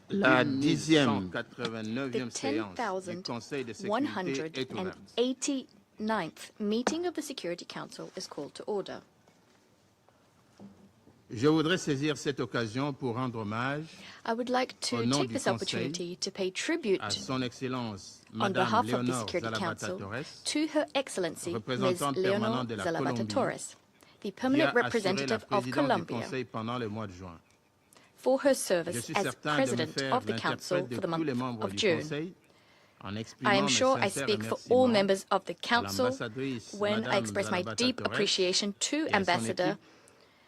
La 10,189th meeting of the Security Council is called to order. Je voudrais saisir cette occasion pour rendre hommage I would like to take this opportunity to pay tribute à Son Excellence on Madame behalf of the Léonore Security Zalabata Council Torres, to Her Excellency Ms. représentante Leonor permanente de la Zalabata Colombie, Torres, the qui permanent a assuré la representative of présidence du Colombia, Conseil pendant le mois de juin. for her Je service suis as certain de me President faire of the Council l'interprète de for the tous les month membres of du June. Conseil en I exprimant am mes sure I sincères speak for all remerciements members of the à Council l'ambassadrice when I Madame express my Zalabata deep Torres appreciation to et à son Ambassador équipe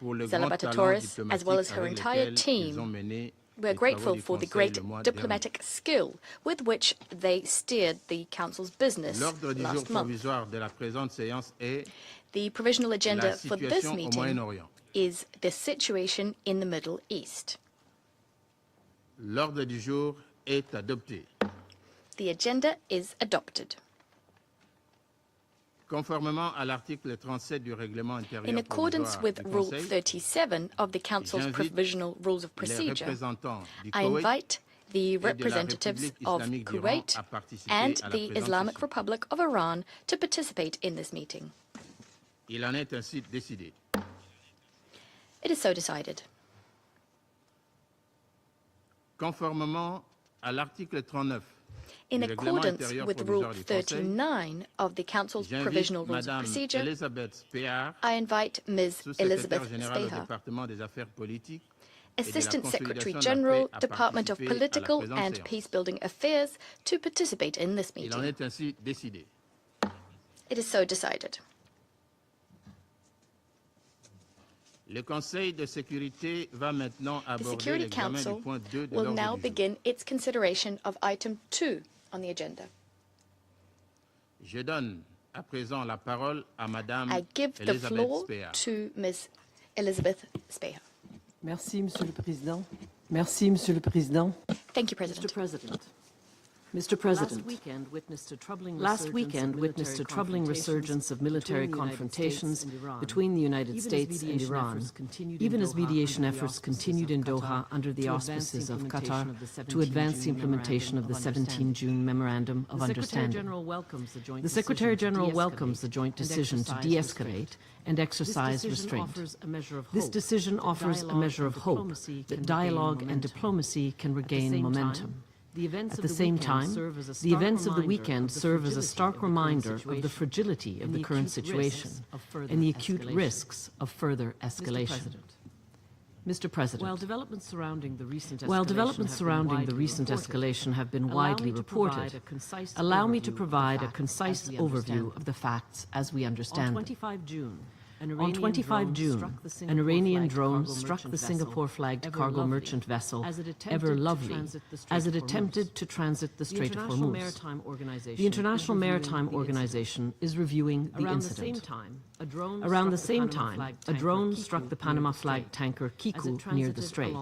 pour le grand Zalabata talent Torres, as well diplomatique as her avec entire lequel ils ont team. mené We are les travaux grateful du for the Conseil great le mois dernier. diplomatic skill with which they steered the Council's business L'ordre du jour last month. provisoire de la présente séance est The provisional agenda la for this situation au meeting Moyen-Orient. is the situation in the Middle East. L'ordre du jour est adopté. The agenda is adopted. Conformément à l'article 37 du règlement intérieur In accordance provisoire with du Rule Conseil, 37 of the Council's j'invite Provisional Rules of les Procedure, représentants du I Koweït invite the et de la representatives République of islamique d'Iran Kuwait à participer and à la the présente Islamic session. Republic of Iran to participate in this meeting. Il en est ainsi décidé. It is so decided. Conformément à l'article 39 In du règlement accordance intérieur with Rule provisoire du Conseil, 39 of the Council's j'invite Provisional Rules of Madame Procedure, Elisabeth Spear, I invite Ms. sous-secrétaire Elizabeth générale au Speha, département des affaires politiques et de la Assistant Secretary consolidation de la General, paix, à Department of participer à la Political présente and séance. Peacebuilding Affairs, to participate in this Il en meeting. est ainsi décidé. It is so decided. Le Conseil de sécurité va maintenant The aborder Security l'examen du Council point 2 de will l'ordre now du jour. begin its consideration of item 2 on the agenda. Je donne à présent la parole à Madame I give the Elisabeth floor Spear. to Ms. Elizabeth Speha. Merci, Monsieur le Président. Merci, Monsieur le Président. Thank you, Mr. President. President. Mr. President, Last weekend witnessed a troubling resurgence of military confrontations between the United States and Iran, even as mediation efforts continued in Doha under the auspices of Qatar to advance the implementation of the 17 June Memorandum of Understanding. The Secretary-General welcomes the joint decision to de-escalate and exercise restraint. This decision offers a measure of hope that dialogue and diplomacy can regain momentum. At the same time, the events of the weekend serve as a stark reminder of the fragility of the current situation and the acute risks of further escalation. Mr. President, while developments surrounding the recent escalation have been widely reported, allow me to provide a concise overview of the facts as we understand them. On 25 June, an Iranian drone struck the Singapore-flagged cargo merchant vessel Ever Lovely as it attempted to transit the Strait of Hormuz. The International Maritime Organization is reviewing the incident. Around the same time, a drone struck the Panama-flagged tanker Kiku near the strait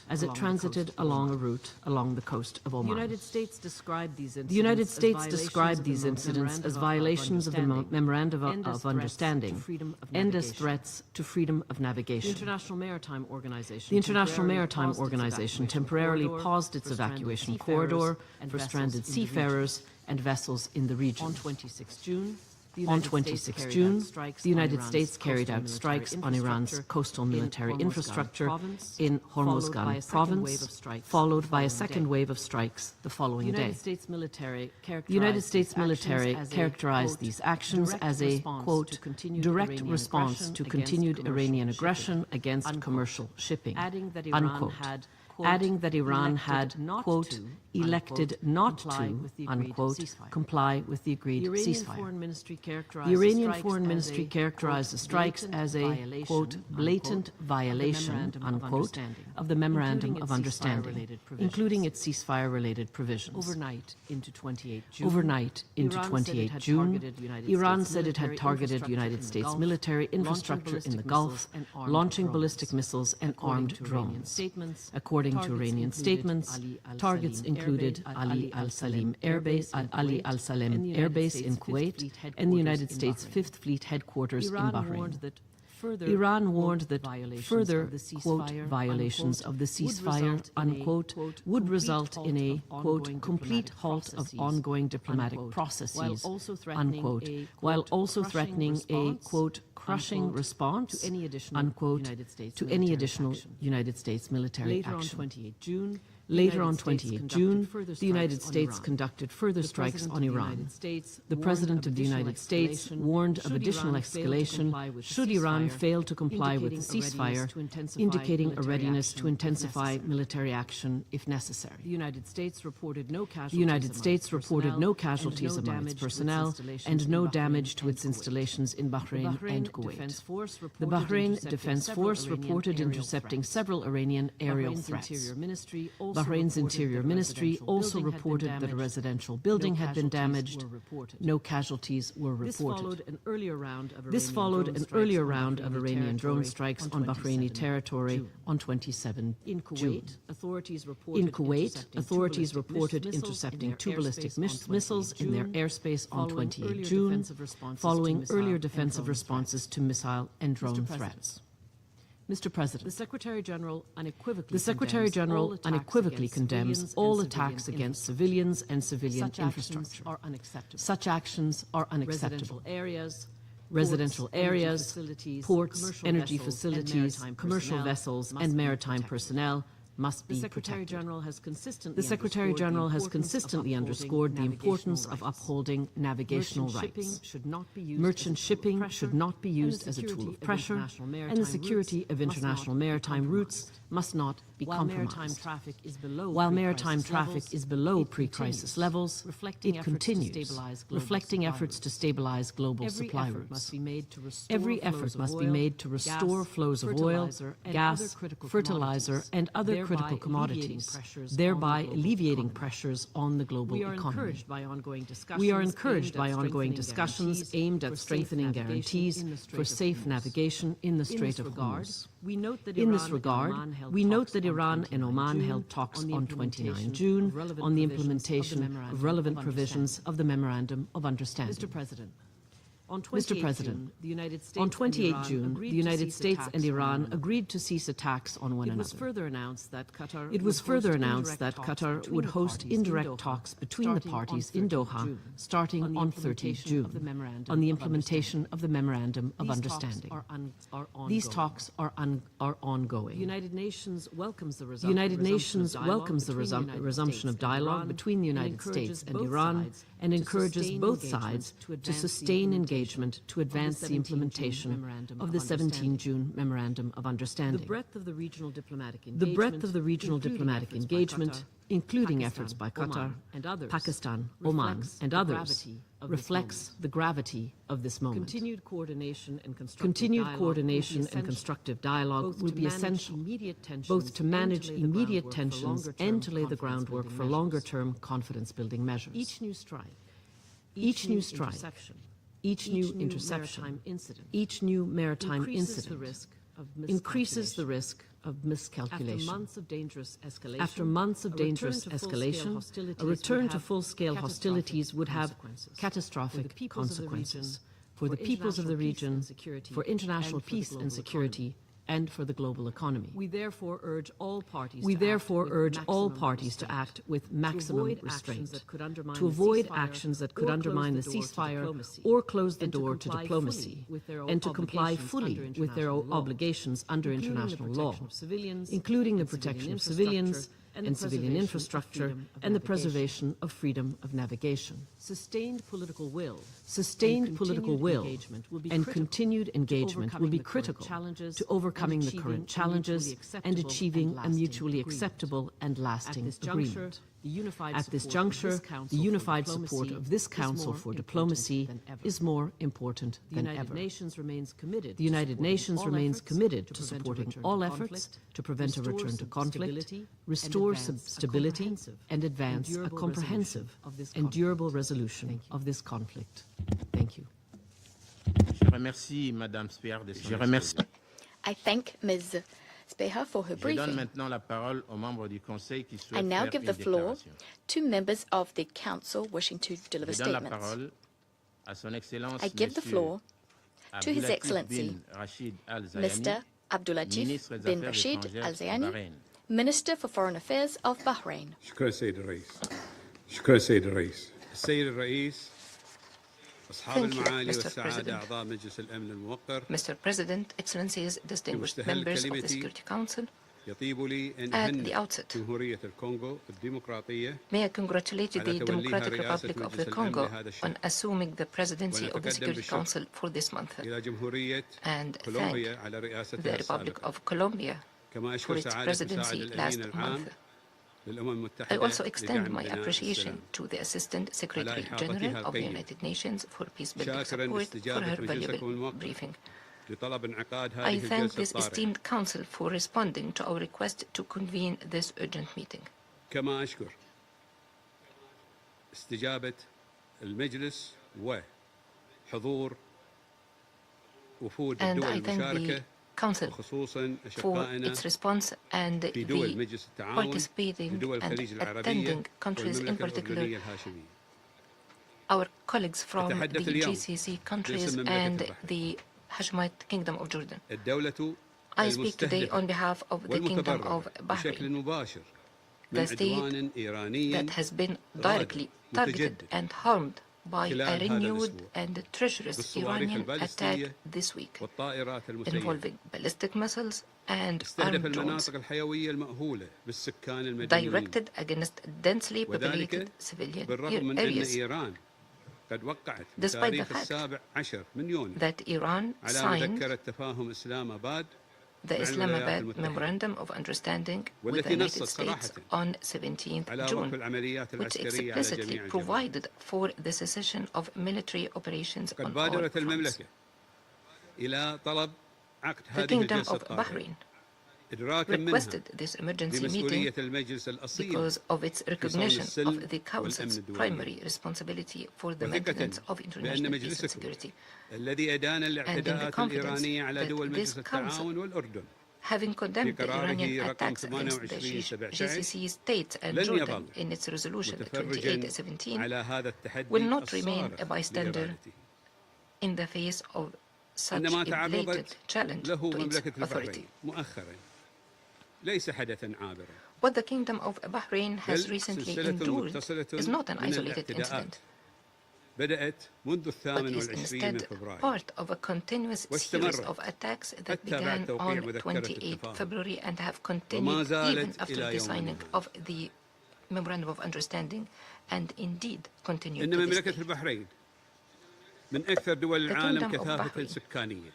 as it transited along a route along the coast of Oman. The United States described these incidents as violations of the Memorandum of Understanding and as threats to freedom of navigation. The International Maritime Organization temporarily paused its evacuation corridor for stranded seafarers and vessels in the region. On 26 June, the United States carried out strikes on Iran's coastal military infrastructure in Hormozgan province, followed by a second wave of strikes the following day. The United States military characterized these actions as a, quote, direct response to continued Iranian aggression against commercial shipping, unquote, adding that Iran had, quote, elected not to, unquote, comply with the agreed ceasefire. The Iranian Foreign Ministry characterized the strikes as a, quote, blatant violation, unquote, of the Memorandum of Understanding, including its ceasefire-related provisions. Overnight into 28 June, Iran said it had targeted United States military infrastructure in the Gulf, launching ballistic missiles and armed drones. According to Iranian statements, targets included Ali al-Salem Air Base in Kuwait and the United States Fifth Fleet headquarters in Bahrain. Iran warned that further, quote, violations of the ceasefire, unquote, would result in a, quote, complete halt of ongoing diplomatic processes, unquote, while also threatening a, quote, crushing response, unquote, to any additional United States military action. Later on 28 June, the United States conducted further strikes on Iran. The President of the United States warned of additional escalation should Iran fail to comply with the ceasefire, indicating a readiness to intensify military action if necessary. The United States reported no casualties among its personnel and no damage to its installations in Bahrain and Kuwait. The Bahrain Defense Force reported intercepting several Iranian aerial threats. Bahrain's Interior Ministry also reported that a residential building had been damaged. No casualties were reported. This followed an earlier round of Iranian drone strikes on Bahraini territory on 27 June. In Kuwait, authorities reported intercepting two ballistic missiles in their airspace on 28 June, following earlier defensive responses to missile and drone threats. Mr. President, the Secretary General unequivocally condemns all attacks against civilians and civilian infrastructure. Such actions are unacceptable. Residential areas, ports, energy facilities, commercial vessels, and maritime personnel must be protected. The Secretary General has consistently underscored the importance of upholding navigational rights. Merchant shipping should not be used as a tool of pressure, and the security of international maritime routes must not be compromised. While maritime traffic is below pre-crisis levels, it continues, reflecting efforts to stabilize global supply routes. Every effort must be made to restore flows of oil, gas, fertilizer, and other critical commodities, thereby alleviating pressures on the global economy. We are encouraged by ongoing discussions aimed at strengthening guarantees for safe navigation in the Strait of Hormuz. In this regard, we note that Iran and Oman held talks on 29 June on the implementation of relevant provisions of the Memorandum of Understanding. Mr. President, on 28 June, the United States and Iran agreed to cease attacks on one another. It was further announced that Qatar would host indirect talks between the parties in Doha starting on 30 June on the implementation of the Memorandum of Understanding. These talks are ongoing. The United Nations welcomes the resumption of dialogue between the United States and Iran and encourages both sides to sustain engagement to advance the implementation of the 17 June Memorandum of Understanding. The breadth of the regional diplomatic engagement, including efforts by Qatar, Pakistan, Oman, and others, reflects the gravity of this moment. Continued coordination and constructive dialogue will be essential, both to manage immediate tensions and to lay the groundwork for longer-term confidence-building measures. Each new strike, each new interception, each new maritime incident increases the risk of miscalculation. After months of dangerous escalation, a return to full-scale hostilities would have catastrophic consequences for the peoples of the region, for international peace and security, and for the global economy. We therefore urge all parties to act with maximum restraint, to avoid actions that could undermine the ceasefire or close the door to diplomacy, and to comply fully with their obligations under international law, including the protection of civilians and civilian infrastructure, and the preservation of freedom of navigation. Sustained political will and continued engagement will be critical to overcoming the current challenges and achieving a mutually acceptable and lasting agreement. At this juncture, the unified support of this Council for diplomacy is more important than ever. The United Nations remains committed to supporting all efforts to prevent a return to conflict, restore stability, and advance a comprehensive and durable resolution of this conflict. Thank you. I thank Ms. Speha for her briefing. I now give the floor to members of the Council wishing to deliver statements. I give the floor To His Excellency, bin Rashid Al Mr. Abdulatif Ministre des bin Affaires Rashid étrangères Al de Zayani, Bahreïn. Minister for Foreign Affairs of Bahrain. شكرا سيد الرئيس. شكرا سيد الرئيس. السيد الرئيس أصحاب Thank you, المعالي Mr. والسعادة President. أعضاء مجلس الأمن الموقر. Mr. President, Excellencies, distinguished members of the Security Council, يطيب لي أن at the أهنئ outset, جمهورية الكونغو الديمقراطية may I congratulate the على توليها Democratic رئاسة Republic of مجلس the الأمن Congo لهذا الشهر. on assuming the presidency of the ونتقدم Security بالشكر Council for this month, إلى جمهورية and thank كولومبيا على the رئاستها Republic السابقة. of Colombia كما for أشكر its سعادة مساعد presidency last الأمين العام month. للأمم I المتحدة also extend لدعم my بناء appreciation السلام. to the Assistant Secretary إحاطتها General of the القيمة. United Nations for peace-building شاكراً support for استجابة her مجلسكم valuable الموقر briefing. لطلب انعقاد I هذه thank الجلسة this الطارئة. esteemed Council for responding to our request to convene this urgent meeting. كما أشكر استجابة المجلس وحضور وفود And الدول I thank the المشاركة Council وخصوصا for أشقائنا its response and في دول the مجلس التعاون participating لدول and الخليج attending العربية countries, in والمملكة particular الأردنية الهاشمية. our colleagues from the أتحدث اليوم GCC countries باسم مملكة and البحرين. the Hashemite Kingdom of Jordan. الدولة I speak today on behalf of the Kingdom والمتضررة of بشكل Bahrain, مباشر the من state عدوان إيراني that has been directly targeted and harmed by a خلال هذا renewed الأسبوع and treacherous بالصواريخ Iranian البالستية attack this week, والطائرات المسيرة. involving ballistic missiles and استهدف armed drones المناطق الحيوية المأهولة بالسكان المدنيين. directed against densely وذلك populated civilian بالرغم من أن areas, إيران قد وقعت Despite بتاريخ the fact 17 من يونيو that Iran على signed مذكرة تفاهم إسلام آباد the مع الولايات Islamabad المتحدة. Memorandum of Understanding with the والتي United نصت States صراحة on 17th على وقف June, العمليات which العسكرية على explicitly جميع الجبهات. provided for the cessation of military operations قد on all بادرت fronts. المملكة إلى طلب عقد The هذه Kingdom الجلسة of الطارئة Bahrain إدراكا منها requested this emergency بمسؤولية meeting المجلس الأصيل because of its recognition السلم of the Council's والأمن الدولي. primary responsibility for the وثقة maintenance of بأن international peace and مجلسكم security. الذي أدان الاعتداءات confidence الإيرانية على that دول this مجلس التعاون council, والأردن having condemned the قراره Iranian رقم attacks against the 28/17 GCC states and لن Jordan يظل in its resolution متفرجا 28/17 على هذا التحدي will not remain a الصارخ bystander لإرادته. in the face of such إنما a blatant تعرضت challenge له to its مملكة authority. البحرين مؤخرا ليس حدثا عابرا What the Kingdom of Bahrain has بل recently سلسلة endured متصلة is not an من isolated الاعتداءات incident, بدأت منذ but الثامن is والعشرين من instead فبراير part of a continuous series واستمرت of attacks that حتى بعد began توقيع on مذكرة 28 التفاهم. February and have وما continued even زالت after إلى the signing يومنا. of the Memorandum of Understanding and indeed continue إن to this مملكة day. البحرين من أكثر دول The العالم Kingdom of كثافة Bahrain سكانية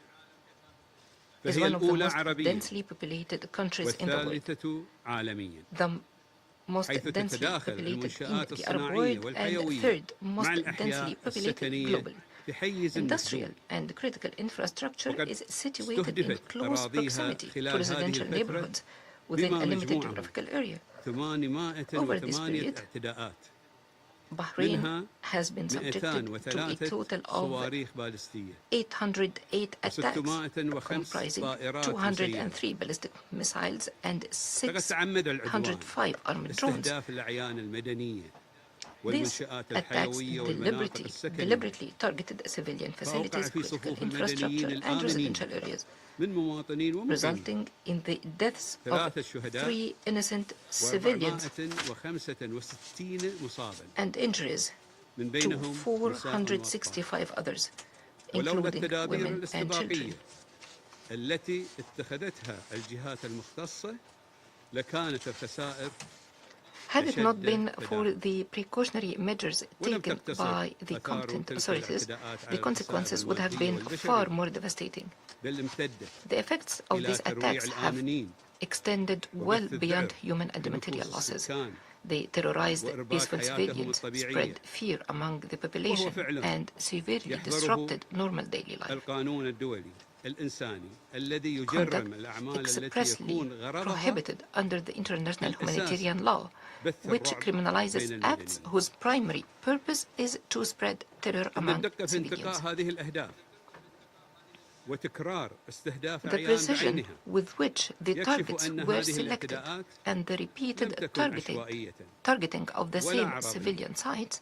is فهي one of the الأولى most عربيا densely populated countries in the world, والثالثة عالميا the most حيث densely تتداخل populated in المنشآت the Arab الصناعية world and والحيوية third مع most densely الأحياء populated السكنية globally. في حيز Industrial محدود. and critical infrastructure وقد is situated in استهدفت close أراضيها proximity to خلال هذه residential الفترة neighborhoods within بما a limited مجموعهم geographical area. 808 period, اعتداءات Bahrain منها has been subjected to a 203 total of صواريخ بالستية 808 attacks, و605 comprising طائرات 203 ballistic missiles and فقد تعمد العدوان 605 armed drones. استهداف الأعيان المدنية These والمنشآت attacks الحيوية والمناطق السكنية deliberately targeted civilian facilities, في critical صفوف infrastructure, المدنيين and الآمنين residential areas, من مواطنين ومقيمين resulting in the deaths of ثلاثة شهداء 3 innocent civilians و465 مصابا and injuries من to بينهم نساء وأطفال 465 others, ولولا including التدابير women and children. الاستباقية التي اتخذتها الجهات المختصة لكانت الخسائر Had it not أشد been for تداعياً. the precautionary measures ولم taken تقتصر by the آثار competent تلك authorities, الاعتداءات the على consequences would have الحساب been المادي far والبشري. more devastating. بل امتدت The effects of إلى these ترويع attacks have الآمنين extended well وبث beyond الذعر human and بنفوس material losses. السكان They terrorized وإرباك peaceful حياتهم civilians, الطبيعية. spread fear among the population, فعلاً and severely يحظره disrupted normal daily life. القانون الدولي الإنساني الذي Conduct يجرم الأعمال التي expressly يكون غرضها prohibited under the international الأساس humanitarian law, بث which الرعب criminalizes بين acts المدنيين. whose primary purpose is to spread terror إن among الدقة في انتقاء civilians. هذه الأهداف وتكرار استهداف The أعيان precision بعينها with which the يكشف targets أن were هذه selected الاعتداءات and the لم repeated تكن عشوائية targeting of the ولا same عرضية. civilian sites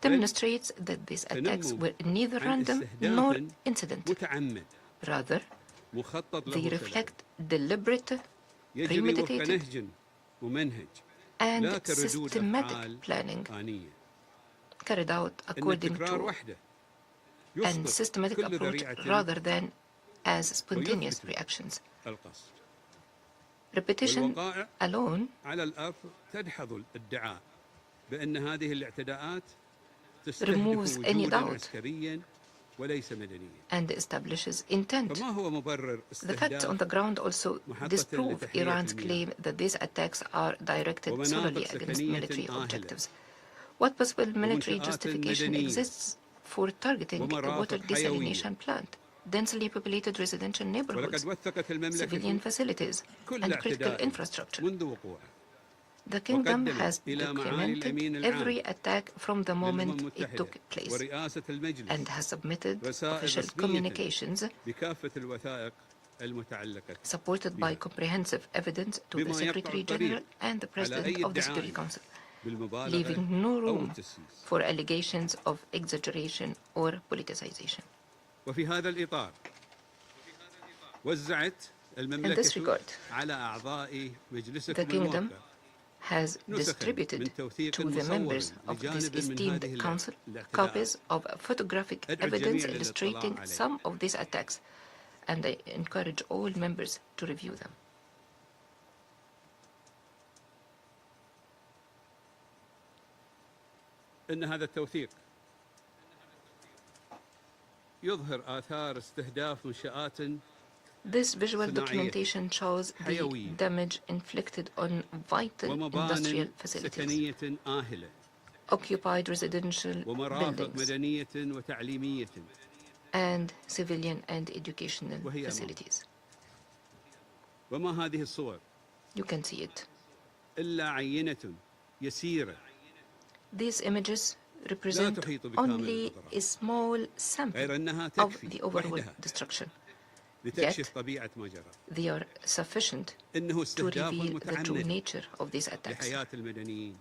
demonstrates that these attacks were neither random nor incidental. متعمد Rather, مخطط they له reflect deliberate, يجري وفق premeditated, نهج ومنهج and لا كردود systematic أفعال planning آنية. carried out إن according التكرار to وحده and يسقط systematic كل approach ذريعة rather than as spontaneous ويثبت reactions. القصد. Repetition والوقائع alone على الأرض تدحض الادعاء بأن هذه الاعتداءات تستهدف removes any وجودا doubt عسكريا وليس مدنيا. and establishes intent. فما هو مبرر The facts on the استهداف ground also disprove Iran's claim that these attacks are directed solely against military objectives. What possible military justification exists for targeting a water desalination plant, densely populated residential ولقد neighborhoods, وثقت civilian المملكة facilities, كل and critical اعتداء infrastructure? منذ وقوعه The kingdom وقدمت has إلى معالي الأمين documented العام every attack from the للأمم moment it المتحدة took place ورئاسة المجلس and has submitted رسائل official رسمية communications بكافة الوثائق المتعلقة supported by comprehensive evidence to the بما يقطع Secretary الطريق General and the على President أي of the Security ادعاء Council, بالمبالغة leaving no أو room التسييس. for allegations of exaggeration or politicization. وفي هذا الإطار وزعت In this المملكة regard, على أعضاء مجلسكم the kingdom الموقر has نسخاً distributed من توثيق to the مصور members of this لجانب من esteemed هذه council الاعتداءات. copies of photographic أدعو evidence الجميع illustrating للاطلاع عليه. some of these attacks, and I encourage all members to review them. إن هذا التوثيق يظهر آثار استهداف منشآت This visual صناعية documentation shows the حيوية damage inflicted on vital industrial ومبان facilities, سكنية آهلة occupied residential ومرافق buildings, مدنية وتعليمية and civilian and educational وهي أمام. facilities. وما هذه الصور You can see it. إلا عينة يسيرة These images represent تحيط بكامل only الضرر. a small sample غير أنها of تكفي the overall وحدها destruction. لتكشف طبيعة ما جرى. They are sufficient إنه to استهداف reveal the true متعمد nature of these attacks, لحياة المدنيين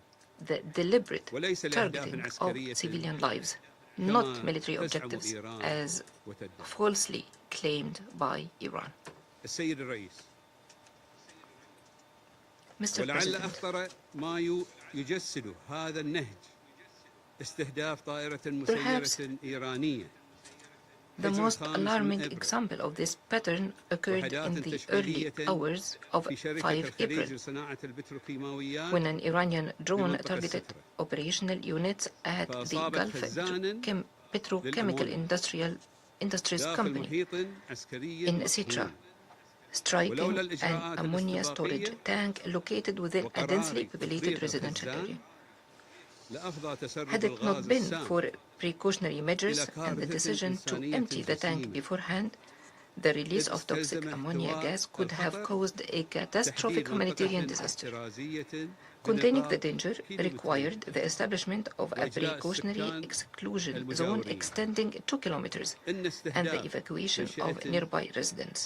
the deliberate وليس لأهداف targeting عسكرية of civilian lives, كما not military تزعم objectives إيران as وتدعي. falsely claimed by Iran. السيد الرئيس Mr. ولعل President, أخطر ما يجسد هذا النهج استهداف طائرة مسيرة إيرانية the most alarming example of this pattern occurred in the early hours of في شركة 5 الخليج April, لصناعة البتروكيماويات when an Iranian drone بمنطقة targeted سترة. operational units at the فأصابت Gulf خزاناً Petrochemical للأمونيا Industries داخل Company محيط عسكري in مصون. Sitra, striking ولولا an الإجراءات ammonia storage الاستباقية tank located within a وقرار densely populated تفريغ residential الخزان area. لأفضى تسرب Had it الغاز not been السام for precautionary measures إلى and the كارثة decision to إنسانية empty the tank جسيمة. beforehand, the release of toxic استلزم ammonia احتواء gas could have الخطر caused a catastrophic تحديد humanitarian منطقة disaster. احترازية Containing the بنطاق danger كيلومترين required the establishment of a وإجلاء precautionary السكان exclusion zone المجاورين. extending 2 kilometers إن and the استهداف evacuation of منشأة nearby residents.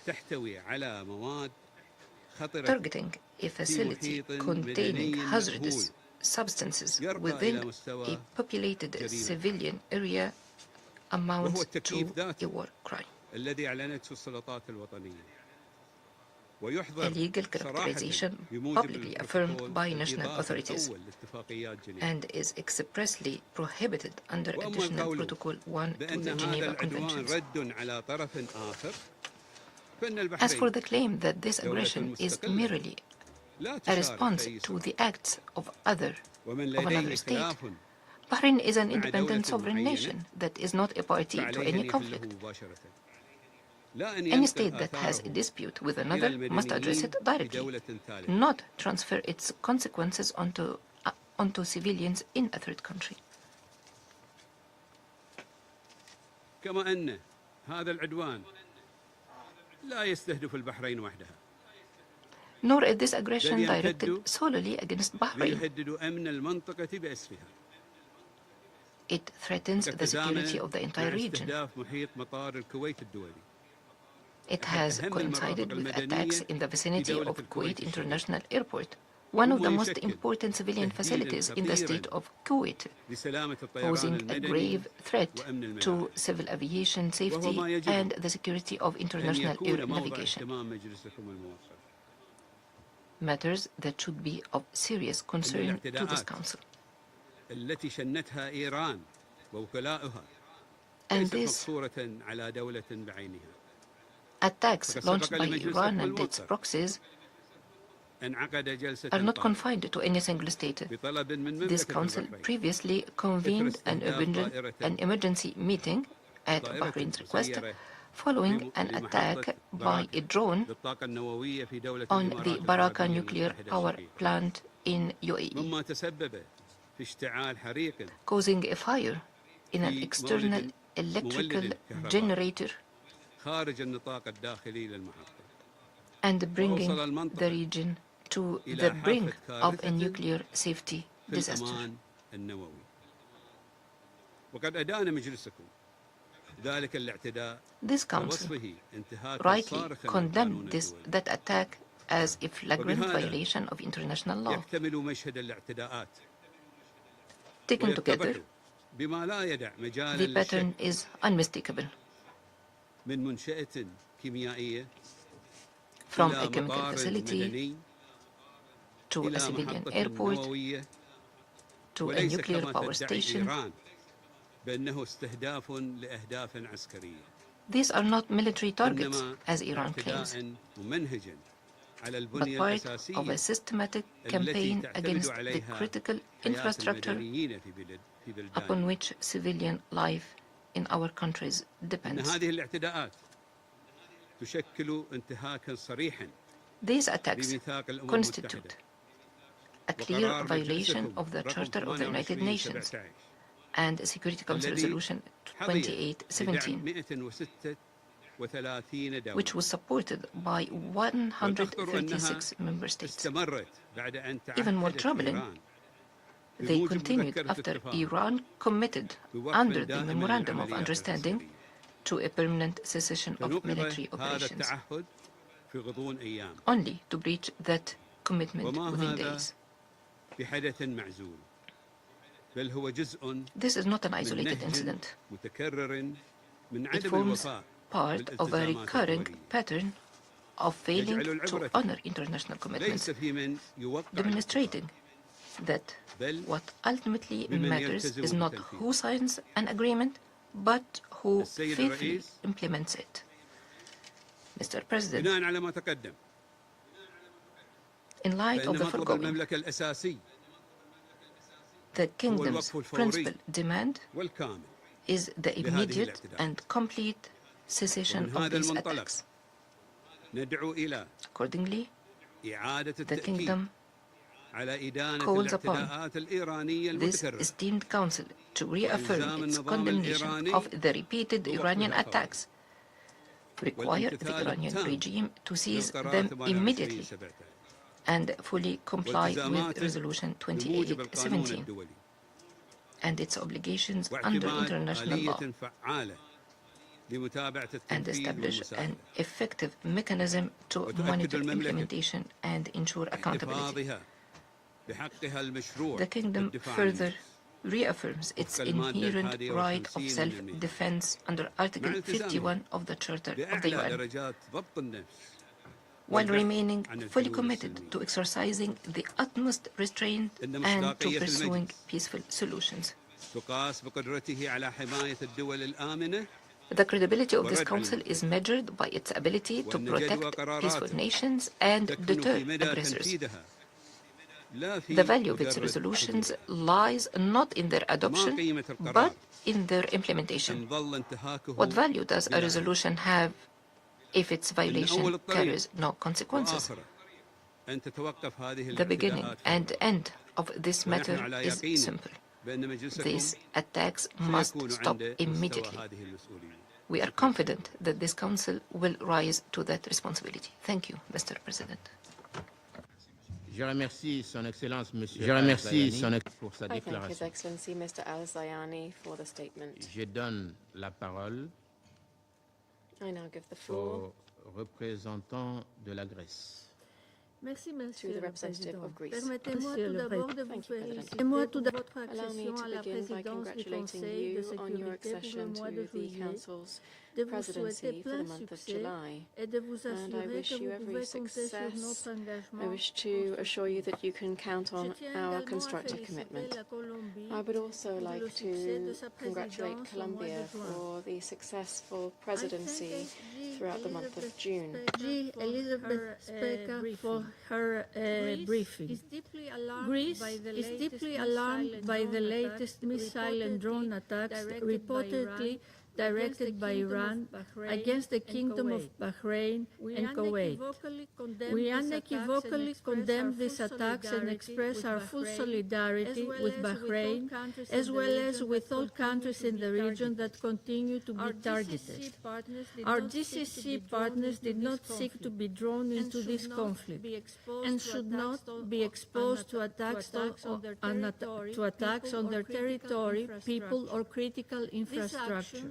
تحتوي على مواد خطرة Targeting a facility محيط containing مدني hazardous substances يرقى إلى within مستوى a populated جريمة. civilian area وهو amounts التكييف to a ذاته war crime. الذي أعلنته السلطات الوطنية ويحظر A legal صراحة characterization بموجب publicly affirmed البروتوكول by national الإضافي authorities الأول لاتفاقيات جنيف and is expressly prohibited under وأما Additional القول Protocol 1 to بأن the هذا Geneva العدوان Conventions. رد على طرف آخر فإن As for البحرين the claim that this aggression is merely لا a تشارك response أي to صراع. the acts of ومن another لديه state, خلاف Bahrain is an مع independent دولة sovereign معينة nation that is not a party to فعليه any أن conflict. يحله مباشرة لا أن Any ينقل state that has a آثاره dispute with إلى another must address المدنيين it في directly, دولة ثالثة not transfer its consequences onto civilians in a third country. كما أن هذا العدوان لا يستهدف البحرين وحدها Nor is this aggression بل directed يمتد solely against Bahrain. ليهدد أمن المنطقة بأسرها It threatens the security of the مع entire region. استهداف محيط مطار الكويت الدولي It has أهم coincided المرافق with المدنية attacks in the في vicinity دولة of الكويت Kuwait الشقيقة. International Airport, one of the most important civilian facilities in the state of Kuwait, posing a grave threat to civil aviation safety and the security of international air navigation. Matters that should be of serious concern to this Council. And these attacks launched by Iran and its proxies are not confined to any single state. This Council previously convened an emergency meeting at Bahrain's request following an attack by a drone on the Baraka nuclear power plant in UAE, causing a fire in an external electrical generator and bringing the region to the brink of a nuclear safety disaster. This Council rightly condemned that attack as a flagrant violation of international law. Taken together, the pattern is unmistakable. From a chemical facility to a civilian airport to a nuclear power station, these are not military targets, as Iran claims, but part of a systematic campaign against the critical infrastructure upon which civilian life in our countries depends. These attacks constitute a clear violation of the Charter of the United Nations and Security Council Resolution 2817, which was supported by 136 member states. Even more troubling, they continued after Iran committed under the Memorandum of Understanding to a permanent cessation of military operations, only to breach that commitment within days. This is not an isolated incident. It forms part of a recurring pattern of failing to honor international commitments, demonstrating that what ultimately matters is not who signs an agreement, but who faithfully implements it. Mr. President, in light of the foregoing, the Kingdom's principal demand is the immediate and complete cessation of these attacks. Accordingly, the Kingdom calls upon this esteemed Council to reaffirm its condemnation of the repeated Iranian attacks, require the Iranian regime to cease them immediately, and fully comply with Resolution 2817 and its obligations under international law, and establish an effective mechanism to monitor implementation and ensure accountability. The Kingdom further reaffirms its inherent right of self-defense under Article 51 of the Charter of the UN, while remaining fully committed to exercising the utmost restraint and to pursuing peaceful solutions. The credibility of this Council is measured by its ability to protect peaceful nations and deter aggressors. The value of its resolutions lies not in their adoption, but in their implementation. What value does a resolution have if its violation carries no consequences? The beginning and end of this matter is simple. These attacks must stop immediately. We are confident that this Council will rise to that responsibility. Thank you, Mr. President. Je remercie Son Excellence, Monsieur pour sa I thank His déclaration. Excellency Mr. Al-Zayani for the statement. Je donne la parole I now give the floor au représentant de la Grèce. to the representative of Greece. Permettez-moi tout d'abord de vous Thank you, President. féliciter pour votre Allow me accession to à la begin by présidence du congratulating Conseil de you on your sécurité pour le accession mois to de the juillet, Council's de vous souhaiter presidency for the plein month of succès July. et de vous And I assurer wish que you vous every pouvez compter sur success. notre engagement. I wish to assure you that you can count on Je tiens our également à constructive féliciter commitment. la Colombie I would also pour le like succès de to sa congratulate présidence au mois Colombia de juin. for the successful I presidency thank throughout the month of June. Elizabeth Speaker for her briefing. Greece is deeply alarmed by the latest missile and drone attacks reportedly directed by Iran against the Kingdom of Bahrain and Kuwait. We unequivocally condemn these attacks and express our full solidarity with Bahrain, as well as with all countries in the region that continue to be targeted. Our GCC partners did not seek to be drawn into this conflict and should not be exposed to attacks on their territory, people, or critical infrastructure.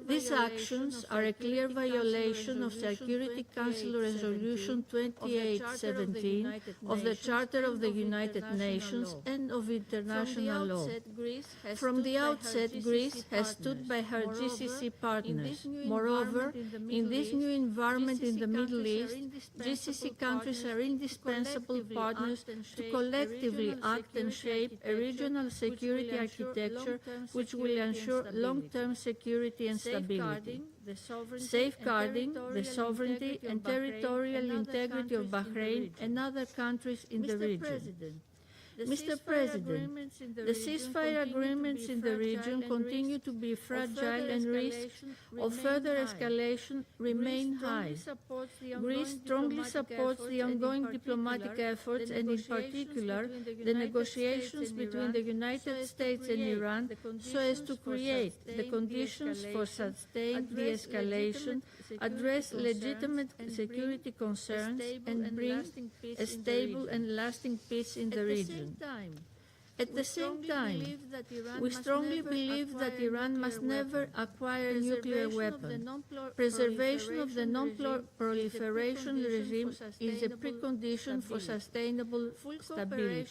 These actions are a clear violation of Security Council Resolution 2817 of the Charter of the United Nations and of international law. From the outset, Greece has stood by her GCC partners. Moreover, in this new environment in the Middle East, GCC countries are indispensable partners to collectively act and shape a regional security architecture which will ensure long-term security and stability, safeguarding the sovereignty and territorial integrity of Bahrain and other countries in the region. Mr. President, the ceasefire agreements in the region continue to be fragile and risks of further escalation remain high. Greece strongly supports the ongoing diplomatic efforts and in particular the negotiations between the United States and Iran so as to create the conditions for sustained de-escalation, address legitimate security concerns and bring a stable and lasting peace in the region. At the same time, we strongly believe that Iran must never acquire nuclear weapons. Preservation of the non-proliferation regime is a precondition for sustainable stability.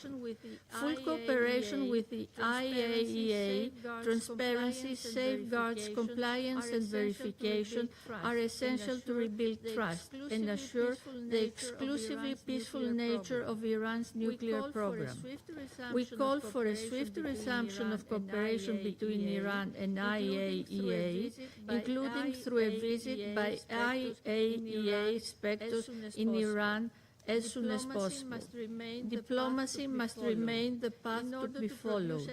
Full cooperation with the IAEA, transparency, safeguards, compliance and verification are essential to rebuild trust and assure the exclusively peaceful nature of Iran's nuclear program. We call for a swift resumption of cooperation between Iran and IAEA, including through a visit by IAEA inspectors in Iran as soon as possible. Diplomacy must remain the path to be followed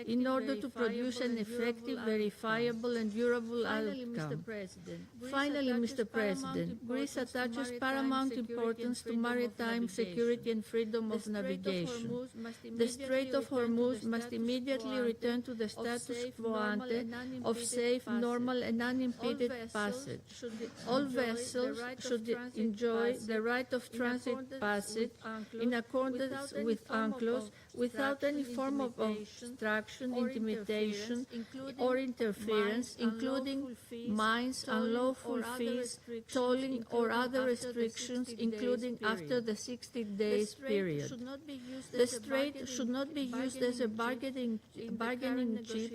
in order to produce an effective, verifiable and durable outcome. Finally, Mr. President, Greece attaches paramount importance to maritime security and freedom of navigation. The Strait of Hormuz must immediately return to the status quo ante of safe, normal and unimpeded passage. All vessels should enjoy the right of transit passage in accordance with UNCLOS without any form of obstruction, intimidation or interference, including mines, unlawful fees, tolling or other restrictions, including after the 60 days period. The Strait should not be used as a bargaining chip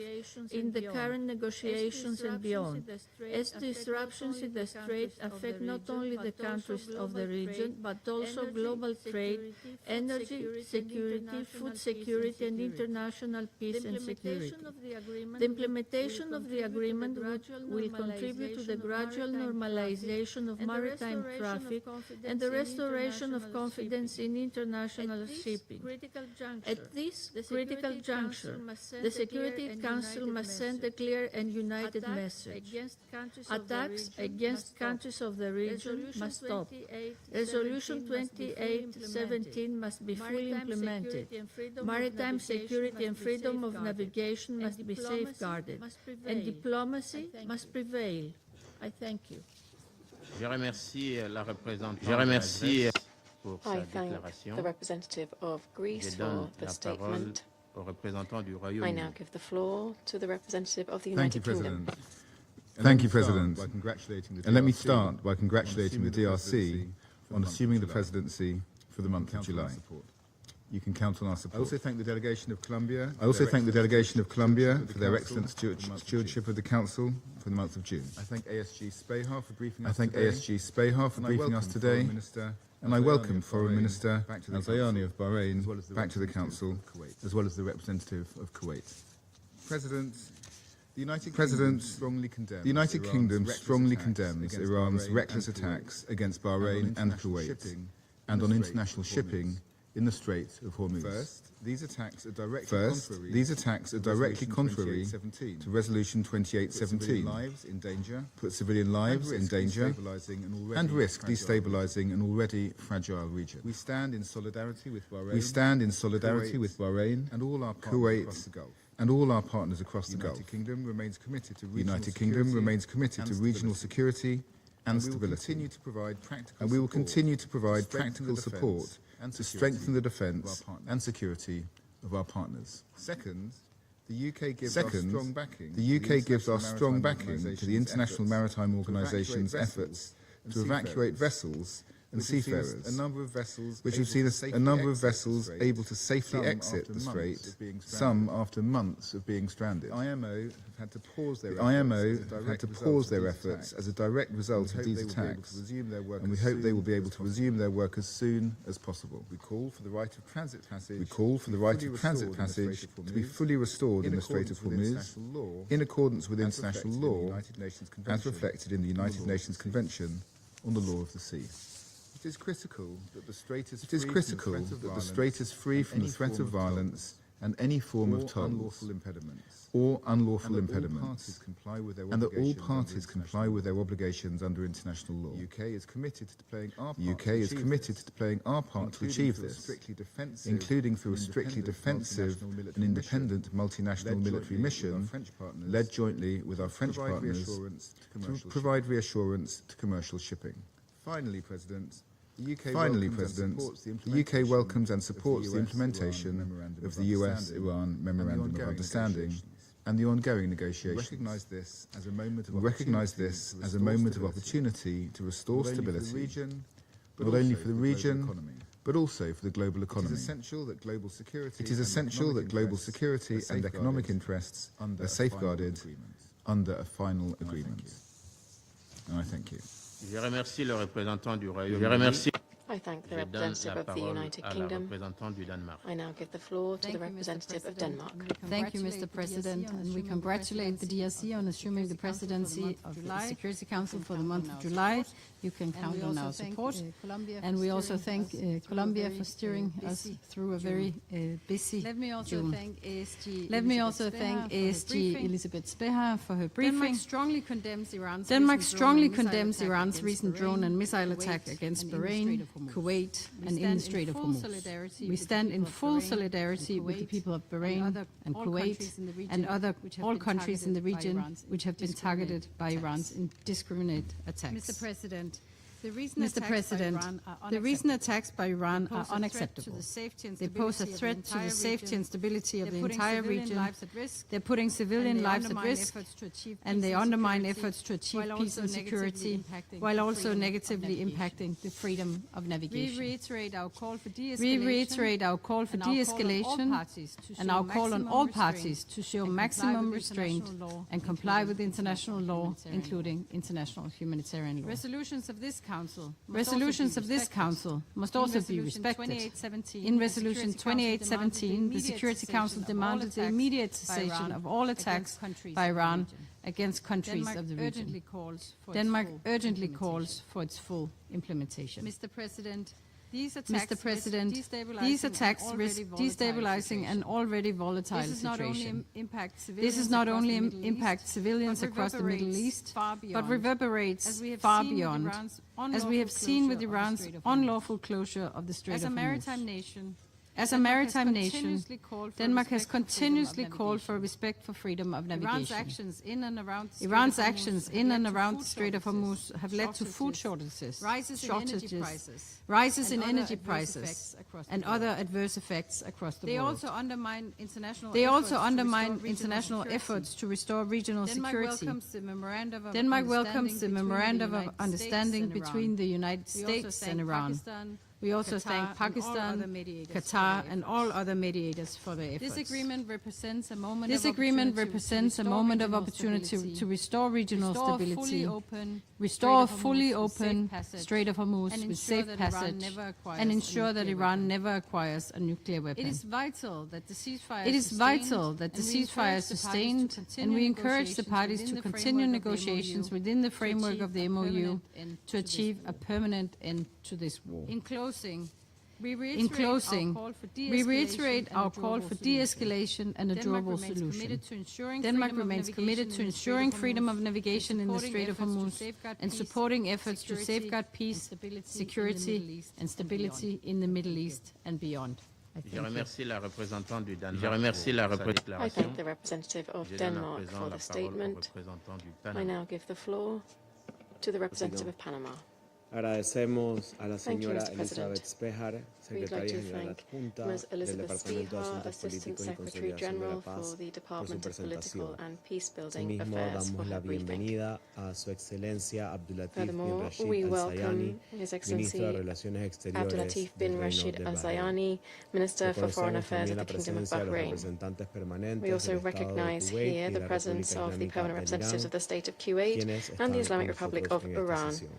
in the current negotiations and beyond, as disruptions in the Strait affect not only the countries of the region, but also global trade, energy security, food security, and international peace and security. The implementation of the agreement will contribute to the gradual normalization of maritime traffic and the restoration of confidence in international shipping. At this critical juncture, the Security Council must send a clear and united message. Attacks against countries of the region must stop. Resolution 2817 must be fully implemented. Maritime security and freedom of navigation must be safeguarded, and diplomacy must prevail. I thank you. Je remercie la représentante pour sa I thank déclaration. the representative of Greece Je for donne the la parole statement. au représentant du I Royaume-Uni. now give the floor to the representative of the Thank you, United Kingdom. President. Thank you, President. And let me start by congratulating the DRC on assuming the presidency for the month of July. You can count on our support. I also thank the delegation of Colombia. For their excellent stewardship of the Council for the month of June. I thank ASG Speha for briefing us today. And I welcome Foreign Minister Sergei of Bahrain back to the Council, as well as the representative of Kuwait. President, the United Kingdom strongly condemns Iran's reckless attacks against Bahrain and Kuwait, and on international shipping in the Strait of Hormuz. First, these attacks are directly contrary to Resolution 2817, put civilian lives in danger, and risk destabilizing an already fragile region. We stand in solidarity with Bahrain, Kuwait, and all our partners across the Gulf. The United Kingdom remains committed to regional security and stability, and we will continue to provide practical support to strengthen the defence and security of our partners. Second, the UK gives our strong backing to the International Maritime Organisation's efforts to evacuate vessels and seafarers, which have seen a number of vessels able to safely exit the Strait, some after months of being stranded. The IMO have had to pause their efforts as a direct result of these attacks, and we hope they will be able to resume their work as soon as possible. We call for the right of transit passage to be fully restored in the Strait of Hormuz, in accordance with international law, as reflected in the United Nations Convention on the Law of the Sea. It is critical that the Strait is free from the threat of violence and any form of tolls or unlawful impediments, and that all parties comply with their obligations under international law. The UK is committed to playing our part to achieve this, including through a strictly defensive and independent multinational military mission led jointly with our French partners to provide reassurance to commercial shipping. Finally, President, the UK welcomes and supports the implementation of the US-Iran Memorandum of Understanding and the ongoing negotiations. We recognise this as a moment of opportunity to restore stability, not only for the region, but also for the global economy. It is essential that global security and economic interests are safeguarded under a final agreement. And I thank you. Je remercie le représentant du Royaume-Uni. I thank the Je donne representative la of the parole United à la Kingdom. représentante du Danemark. I now give the floor to the representative of Denmark. Thank you, Mr. President, and we congratulate the DRC on assuming the presidency of the Security Council for the month of July. You can count on our support. And we also thank Colombia for steering us through a very busy June. Let me also thank ASG Elisabeth Speha for her briefing. Denmark strongly condemns Iran's recent drone and missile attack against Bahrain, Kuwait, and in the Strait of Hormuz. We stand in full solidarity with the people of Bahrain and Kuwait and all countries in the region which have been targeted by Iran's indiscriminate attacks. Mr. President, the recent attacks by Iran are unacceptable. They pose a threat to the safety and stability of the entire region. They're putting civilian lives at risk, and they undermine efforts to achieve peace and security, while also negatively impacting the freedom of navigation. We reiterate our call for de-escalation and our call on all parties to show maximum restraint and comply with international law, including international humanitarian law. Resolutions of this Council must also be respected. In Resolution 2817, the Security Council demanded the immediate cessation of all attacks by Iran against countries of the region. Denmark urgently calls for its full implementation. Mr. President, these attacks risk destabilizing an already volatile situation. This is not only impact civilians across the Middle East, but reverberates far beyond, as we have seen with Iran's unlawful closure of the Strait of Hormuz. As a maritime nation, Denmark has continuously called for respect for freedom of navigation. Iran's actions in and around the Strait of Hormuz have led to food shortages, rises in energy prices, and other adverse effects across the world. They also undermine international efforts to restore regional security. Denmark welcomes the Memorandum of Understanding between the United States and Iran. We also thank Pakistan, Qatar, and all other mediators for their efforts. This agreement represents a moment of opportunity to restore regional stability, restore a fully open Strait of Hormuz with safe passage, and ensure that Iran never acquires a nuclear weapon. It is vital that the ceasefire is sustained, and we encourage the parties to continue negotiations within the framework of the MOU to achieve a permanent end to this war. In closing, we reiterate our call for de-escalation and a durable solution. Denmark remains committed to ensuring freedom of navigation in the Strait of Hormuz and supporting efforts to safeguard peace, security, and stability in the Middle East and beyond. Je remercie la représentante du Danemark. I thank the representative of Denmark for the statement. I now give the floor to the representative of Panama. Agradecemos a la señora Mr. President. Elizabeth Spejar, We'd like secretaria to general thank adjunta Ms. del Elizabeth Departamento de Spejar, Asuntos Assistant Políticos y Secretary Consolidación de General la for Paz, the por su Department of Political presentación. and Peacebuilding Asimismo, Affairs for damos la her briefing. bienvenida a Su Excelencia Abdulatif bin Furthermore, Rashid we Al welcome Sayani, His Ministro Excellency de Relaciones Exteriores Abdulatif del bin Reino Rashid de Al Bahrain. Sayani, Minister for Foreign Reconocemos Affairs también of la the Kingdom of presencia de los Bahrain. representantes permanentes We also del Estado de recognize Kuwait here y the la presence República of the Islámica permanent de representatives Irán, of the State of Kuwait quienes and the están Islamic con Republic nosotros of en esta Iran, sesión.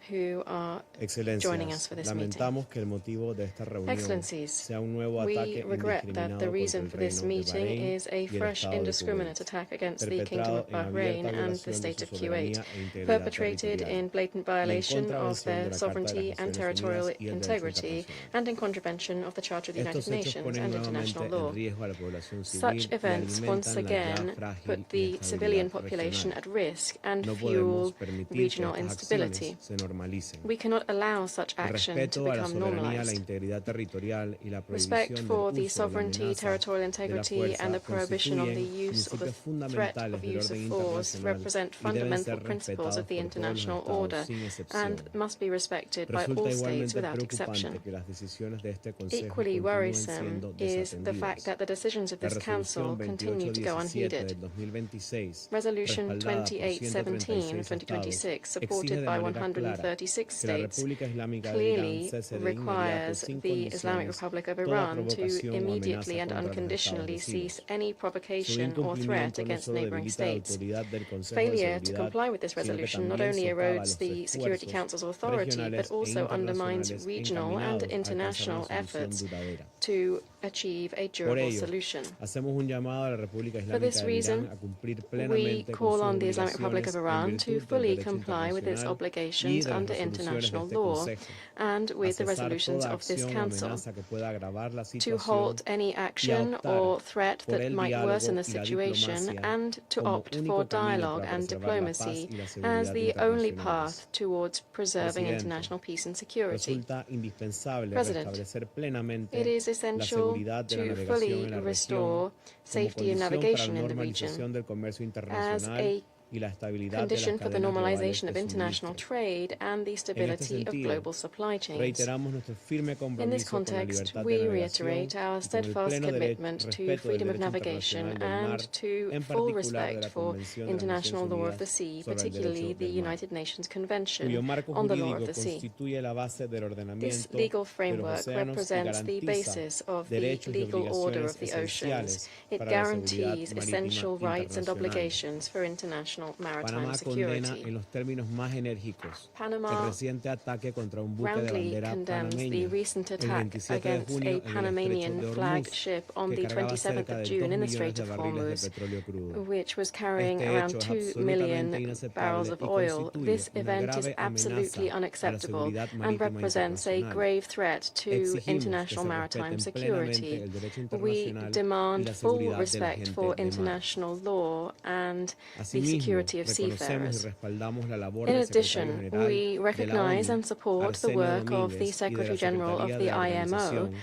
who are Excelencias, joining us for this meeting. lamentamos que el motivo de esta reunión Excellencies, sea un nuevo we ataque regret that the indiscriminado reason contra for el this Reino de meeting Bahrein is a y el fresh, Estado de indiscriminate Kuwait, attack against the Kingdom perpetrado of en Bahrain abierta and the violación de State su of Kuwait, soberanía e integridad perpetrated territorial, in blatant y en violation of contravención de their la Carta de sovereignty las and Naciones territorial Unidas y el derecho integrity, internacional. and in contravention of the Charter of the Estos United hechos Nations ponen and nuevamente international en law. riesgo a la población Such civil y events once alimentan la ya again frágil put the civilian inestabilidad population regional. at risk and No fuel podemos permitir que regional estas instability. acciones se normalicen. We cannot allow such El action to respeto a la become soberanía, la normalized. integridad territorial y la Respect prohibición for del the uso de la sovereignty, amenaza territorial de la integrity, and the fuerza prohibition of the constituyen use of the principios threat fundamentales of del use of orden force internacional represent y deben fundamental ser principles of respetados the por todos los international estados order sin excepción. and must be respected by Resulta all states igualmente without exception. preocupante que las decisiones de este Consejo Equally continúen worrisome siendo is the fact desatendidas. that the decisions of La this Council resolución continue to go 2817 unheeded. del 2026, Resolution respaldada por 2817 136 2026, estados, supported exige de by manera clara 136 que la states, República Islámica de Irán clearly cese de inmediato requires sin the Islamic condiciones Republic of toda Iran to provocación o immediately amenaza and contra los unconditionally estados cease vecinos. any Su provocation or threat incumplimiento no against solo neighboring debilita la states. autoridad del Consejo de Failure to Seguridad, comply with this sino que resolution not también only socava erodes los the Security esfuerzos Council's authority, but regionales e also undermines internacionales regional and encaminados a alcanzar international una solución efforts duradera. to achieve a Por durable ello, solution. hacemos un llamado a la República For this Islámica de reason, Irán a cumplir we plenamente con call sus on the Islamic Republic of obligaciones en Iran to virtud del fully derecho comply with its internacional y obligations de las under resoluciones de international este law Consejo, and a with the cesar resolutions toda of this acción o Council, amenaza que pueda agravar la to situación halt any y a action optar or threat por that el might worsen the diálogo y la situation diplomacia and to como opt único for camino dialogue para and preservar la paz diplomacy y la as seguridad the only internacionales. path towards preserving Presidente, international peace and security. Resulta indispensable President, restablecer plenamente it is la essential seguridad de la to navegación fully en la región restore como safety and condición para navigation la in the normalización region del comercio as internacional a y la estabilidad de las condition for the cadenas globales normalization of de international suministro. trade and the En este stability of sentido, global supply chains. reiteramos nuestro firme In this compromiso con la context, libertad we de reiterate navegación our y con el steadfast pleno commitment to respeto freedom del of derecho navigation internacional del mar, and to en full particular de respect la for Convención de las international Naciones law of the Unidas sea, sobre el particularly derecho the del mar, United Nations Convention cuyo marco on the law of jurídico the sea. constituye la base del This ordenamiento legal de los framework océanos y represents the garantiza basis of the derechos y legal order obligaciones of the oceans. esenciales It para la seguridad guarantees marítima essential rights and internacional. obligations for international maritime Panamá condena security. en los términos más enérgicos el Panama reciente ataque contra un buque de roundly bandera condemns the panameño recent el attack 27 de against junio a en el estrecho Panamanian de flagged Hormuz, ship on que the cargaba 27th cerca of de 2 June in the millones Strait de of barriles de Hormuz, petróleo crudo. which was carrying Este around hecho es 2 absolutamente million inaceptable barrels of y oil. constituye This una event is grave absolutely amenaza a la unacceptable seguridad and marítima represents a internacional. grave threat to Exigimos que international se maritime respeten security. plenamente el derecho We internacional y demand la full seguridad de la respect gente for de mar. international law and the Asimismo, security of reconocemos y seafarers. respaldamos la labor In del secretario addition, general we de la recognize ONU, and support the Arsenio work of the Domínguez, y de la Secretary General of Secretaría the de la IMO, Organización,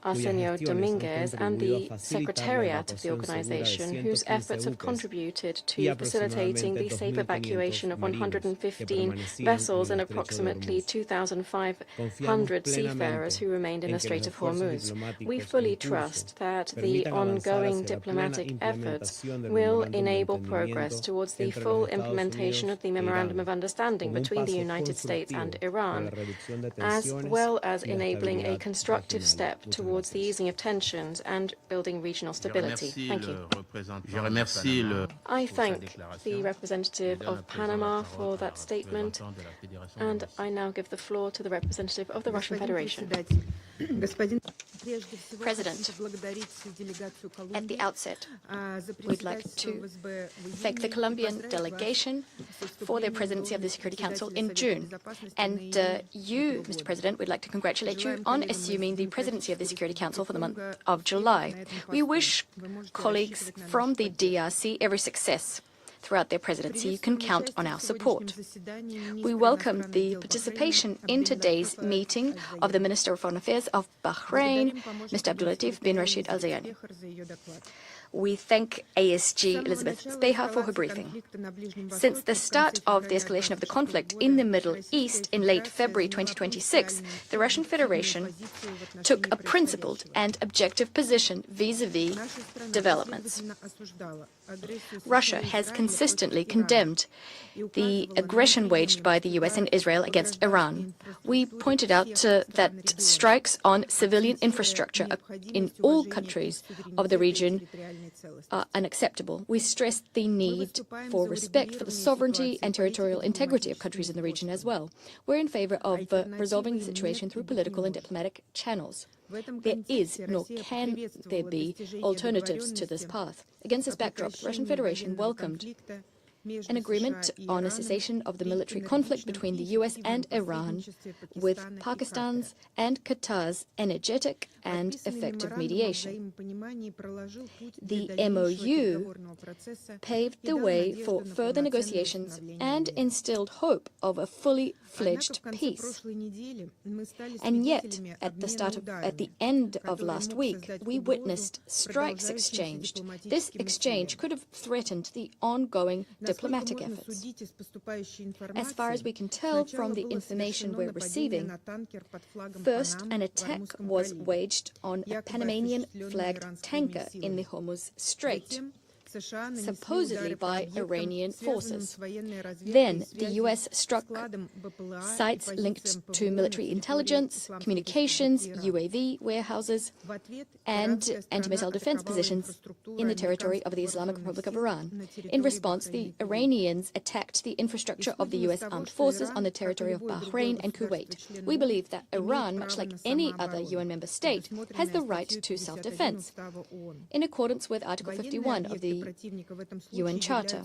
Arsenio Dominguez and the Secretariat of the organization, whose efforts have contributed to facilitating the safe evacuation of 115 vessels and approximately 2,500 seafarers who remained in the Strait of Hormuz. We fully trust that the ongoing diplomatic efforts will enable progress towards the full implementation of the Memorandum of Understanding between the United States and Iran, as well as enabling a constructive step towards the easing of tensions and building regional stability. Thank you. I thank the representative of Panama for that statement, and I now give the floor to the representative of the Russian Federation. President, at the outset, we'd like to thank the Colombian delegation for their presidency of the Security Council in June. And you, Mr. President, we'd like to congratulate you on assuming the presidency of the Security Council for the month of July. We wish colleagues from the DRC every success throughout their presidency. You can count on our support. We welcome the participation in today's meeting of the Minister of Foreign Affairs of Bahrain, Mr. Abdulatif bin Rashid Al Zayani. We thank ASG Elizabeth Speha for her briefing. Since the start of the escalation of the conflict in the Middle East in late February 2026, the Russian Federation took a principled and objective position vis-à-vis developments. Russia has consistently condemned the aggression waged by the US and Israel against Iran. We pointed out that strikes on civilian infrastructure in all countries of the region are unacceptable. We stressed the need for respect for the sovereignty and territorial integrity of countries in the region as well. We're in favor of resolving the situation through political and diplomatic channels. There is, nor can there be, alternatives to this path. Against this backdrop, the Russian Federation welcomed an agreement on a cessation of the military conflict between the US and Iran with Pakistan's and Qatar's energetic and effective mediation. The MOU paved the way for further negotiations and instilled hope of a fully fledged peace. And yet, at the end of last week, we witnessed strikes exchanged. This exchange could have threatened the ongoing diplomatic efforts. As far as we can tell from the information we're receiving, first, an attack was waged on a Panamanian-flagged tanker in the Hormuz Strait, supposedly by Iranian forces. Then the US struck sites linked to military intelligence, communications, UAV warehouses, and anti-missile defense positions in the territory of the Islamic Republic of Iran. In response, the Iranians attacked the infrastructure of the US armed forces on the territory of Bahrain and Kuwait. We believe that Iran, much like any other UN member state, has the right to self-defense, in accordance with Article 51 of the UN Charter.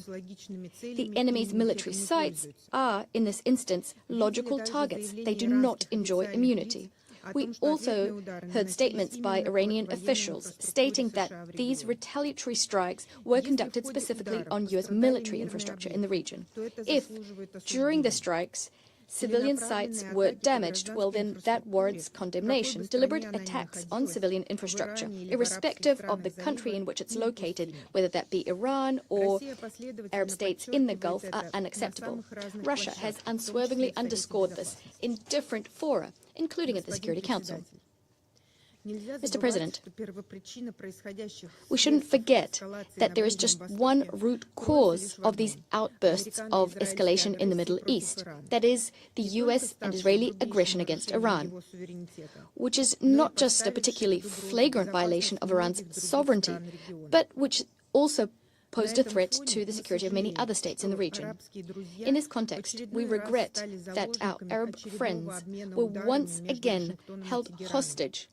The enemy's military sites are, in this instance, logical targets. They do not enjoy immunity. We also heard statements by Iranian officials stating that these retaliatory strikes were conducted specifically on US military infrastructure in the region. If, during the strikes, civilian sites were damaged, well then that warrants condemnation. Deliberate attacks on civilian infrastructure, irrespective of the country in which it's located, whether that be Iran or Arab states in the Gulf, are unacceptable. Russia has unswervingly underscored this in different fora, including at the Security Council. Mr. President, we shouldn't forget that there is just one root cause of these outbursts of escalation in the Middle East. That is the US and Israeli aggression against Iran, which is not just a particularly flagrant violation of Iran's sovereignty, but which also posed a threat to the security of many other states in the region. In this context, we regret that our Arab friends were once again held hostage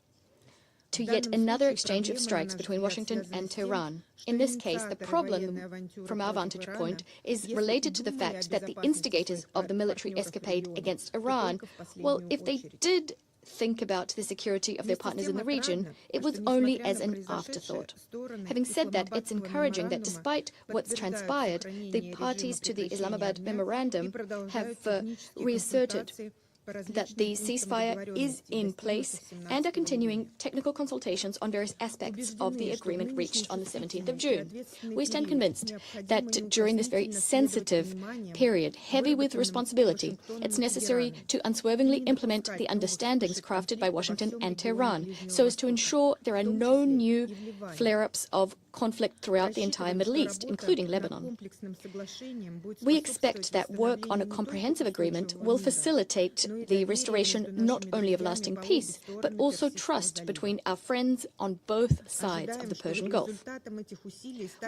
to yet another exchange of strikes between Washington and Tehran. In this case, the problem, from our vantage point, is related to the fact that the instigators of the military escapade against Iran, well, if they did think about the security of their partners in the region, it was only as an afterthought. Having said that, it's encouraging that despite what's transpired, the parties to the Islamabad Memorandum have reasserted that the ceasefire is in place and are continuing technical consultations on various aspects of the agreement reached on the 17th of June. We stand convinced that during this very sensitive period, heavy with responsibility, it's necessary to unswervingly implement the understandings crafted by Washington and Tehran so as to ensure there are no new flare-ups of conflict throughout the entire Middle East, including Lebanon. We expect that work on a comprehensive agreement will facilitate the restoration not only of lasting peace, but also trust between our friends on both sides of the Persian Gulf.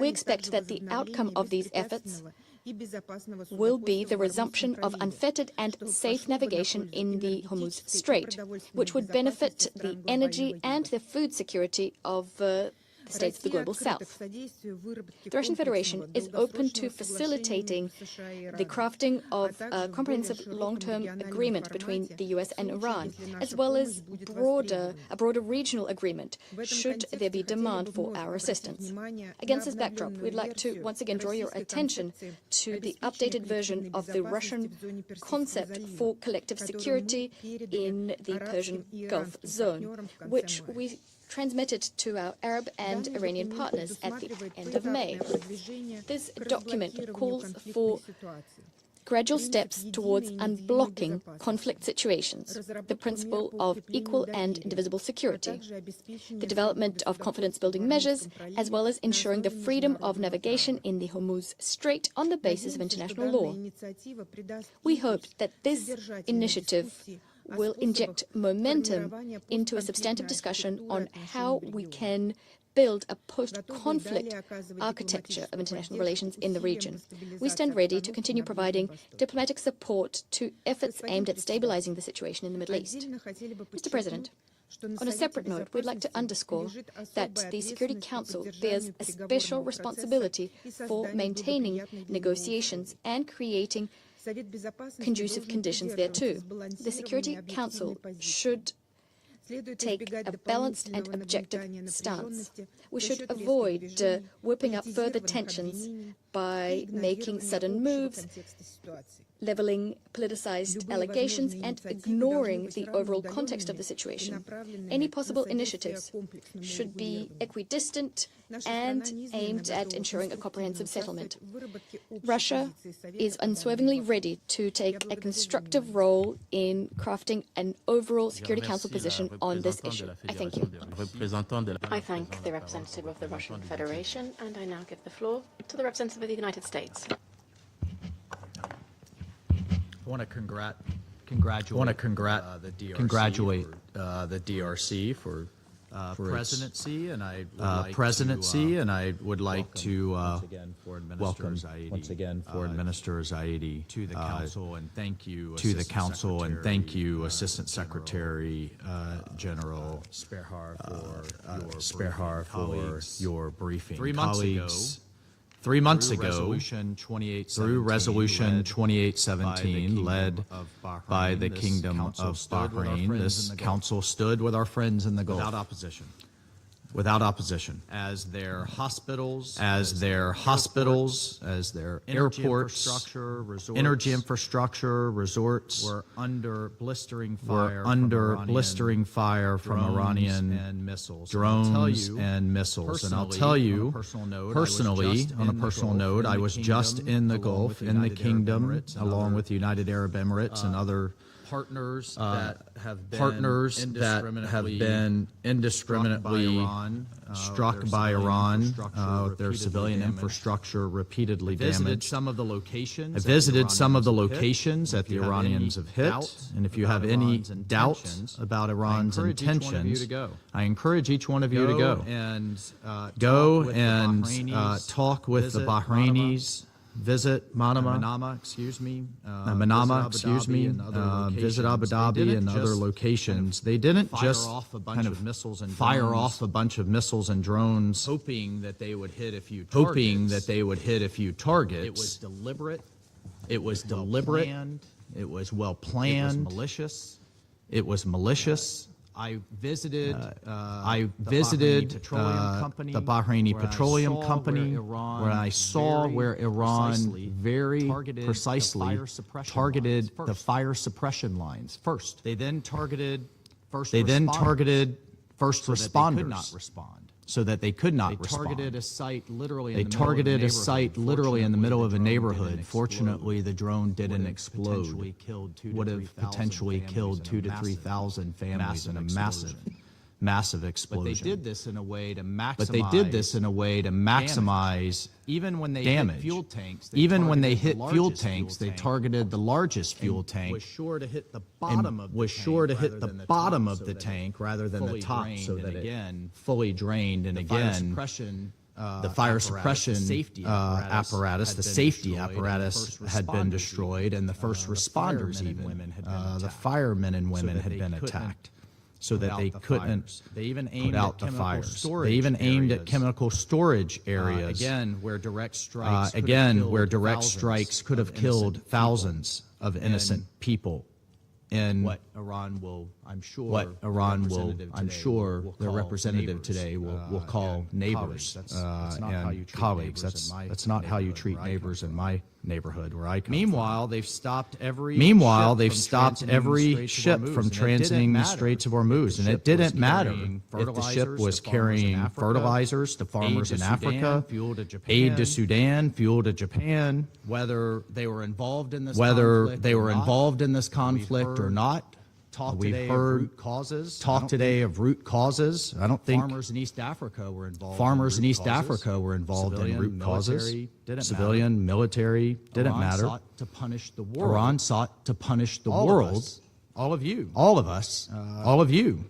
We expect that the outcome of these efforts will be the resumption of unfettered and safe navigation in the Hormuz Strait, which would benefit the energy and the food security of states of the Global South. The Russian Federation is open to facilitating the crafting of a comprehensive long-term agreement between the US and Iran, as well as a broader regional agreement, should there be demand for our assistance. Against this backdrop, we'd like to once again draw your attention to the updated version of the Russian concept for collective security in the Persian Gulf zone, which we transmitted to our Arab and Iranian partners at the end of May. This document calls for gradual steps towards unblocking conflict situations, the principle of equal and indivisible security, the development of confidence-building measures, as well as ensuring the freedom of navigation in the Hormuz Strait on the basis of international law. We hope that this initiative will inject momentum into a substantive discussion on how we can build a post-conflict architecture of international relations in the region. We stand ready to continue providing diplomatic support to efforts aimed at stabilizing the situation in the Middle East. Mr. President, on a separate note, we'd like to underscore that the Security Council bears a special responsibility for maintaining negotiations and creating conducive conditions thereto. The Security Council should take a balanced and objective stance. We should avoid whipping up further tensions by making sudden moves, leveling politicized allegations, and ignoring the overall context of the situation. Any possible initiatives should be equidistant and aimed at ensuring a comprehensive settlement. Russia is unswervingly ready to take a constructive role in crafting an overall Security Council position on this issue. I thank you. I thank the representative of the Russian Federation, and I now give the floor to the representative of the United States. I want to congratulate the DRC for presidency, and I would like to welcome once again Foreign Minister Zaidi to the Council, and thank you, Assistant Secretary General Sperhar, for your briefing. 3 months ago, through Resolution 2817, led by the Kingdom of Bahrain, this Council stood with our friends in the Gulf without opposition, as their hospitals, as their airports, energy infrastructure, resorts were under blistering fire from Iranian drones and missiles. And I'll tell you, personally, on a personal note, I was just in the Gulf, in the Kingdom, along with the United Arab Emirates and other partners that have been indiscriminately struck by Iran, their civilian infrastructure repeatedly damaged. I visited some of the locations that the Iranians have hit, and if you have any doubt about Iran's intentions, I encourage each one of you to go and talk with the Bahrainis. Visit Manama, visit Abu Dhabi and other locations. They didn't just fire off a bunch of missiles and drones, hoping that they would hit a few targets. It was deliberate. It was well planned. It was malicious. I visited the Bahraini Petroleum Company, where I saw where Iran very precisely targeted the fire suppression lines first. They then targeted first responders so that they could not respond. They targeted a site literally in the middle of a neighborhood. Fortunately, the drone didn't explode. Would have potentially killed 2,000 to 3,000 families in a massive explosion. But they did this in a way to maximize even when they damage. Hit fuel tanks, they targeted the largest fuel tank. Was sure to hit the bottom of the tank rather than the top, so that it fully drained. And again, the fire suppression apparatus, the safety apparatus had been destroyed, and the first responders, the firemen and women had been attacked, so that they couldn't put out the fires. They even aimed at chemical storage areas. Where direct strikes could have killed thousands of innocent people. And what Iran will, I'm sure, their representative today will call neighbors and colleagues. That's not how you treat neighbors in my neighborhood where I come from. Meanwhile, they've stopped every ship from transiting the Straits of Hormuz, and it didn't matter if the ship was carrying fertilizers to farmers in Africa, aid to Sudan, fuel to Japan, whether they were involved in this conflict or not. We've heard talk today of root causes. I don't think farmers in East Africa were involved in root causes. Civilian, military, didn't matter. Iran sought to punish the world. All of you. All of us. All of you.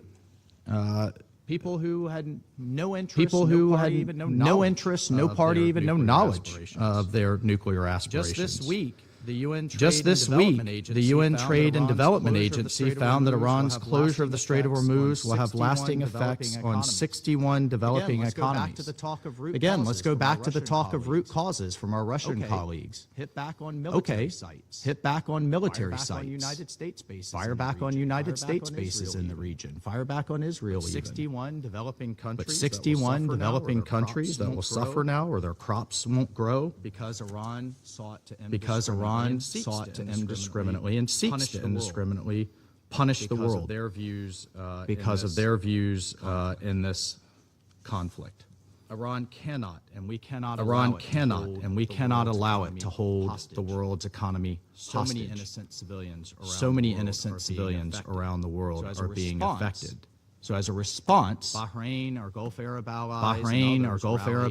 People who had no interest, no party, even no knowledge of their nuclear aspirations. Just this week, the UN Trade and Development Agency found that Iran's closure of the Strait of Hormuz will have lasting effects on 61 developing economies. Again, let's go back to the talk of root causes from our Russian colleagues. Hit back on military sites. Hit back on military sites. Fire back on United States bases in the region. Fire back on Israel even. 61 developing countries that will suffer now, or their crops won't grow because Iran sought to indiscriminately and seeks to indiscriminately punish the world because of their views in this conflict. Iran cannot, and we cannot allow it to hold the world's economy hostage. So many innocent civilians around the world are being affected. So as a response, Bahrain, our Gulf Arab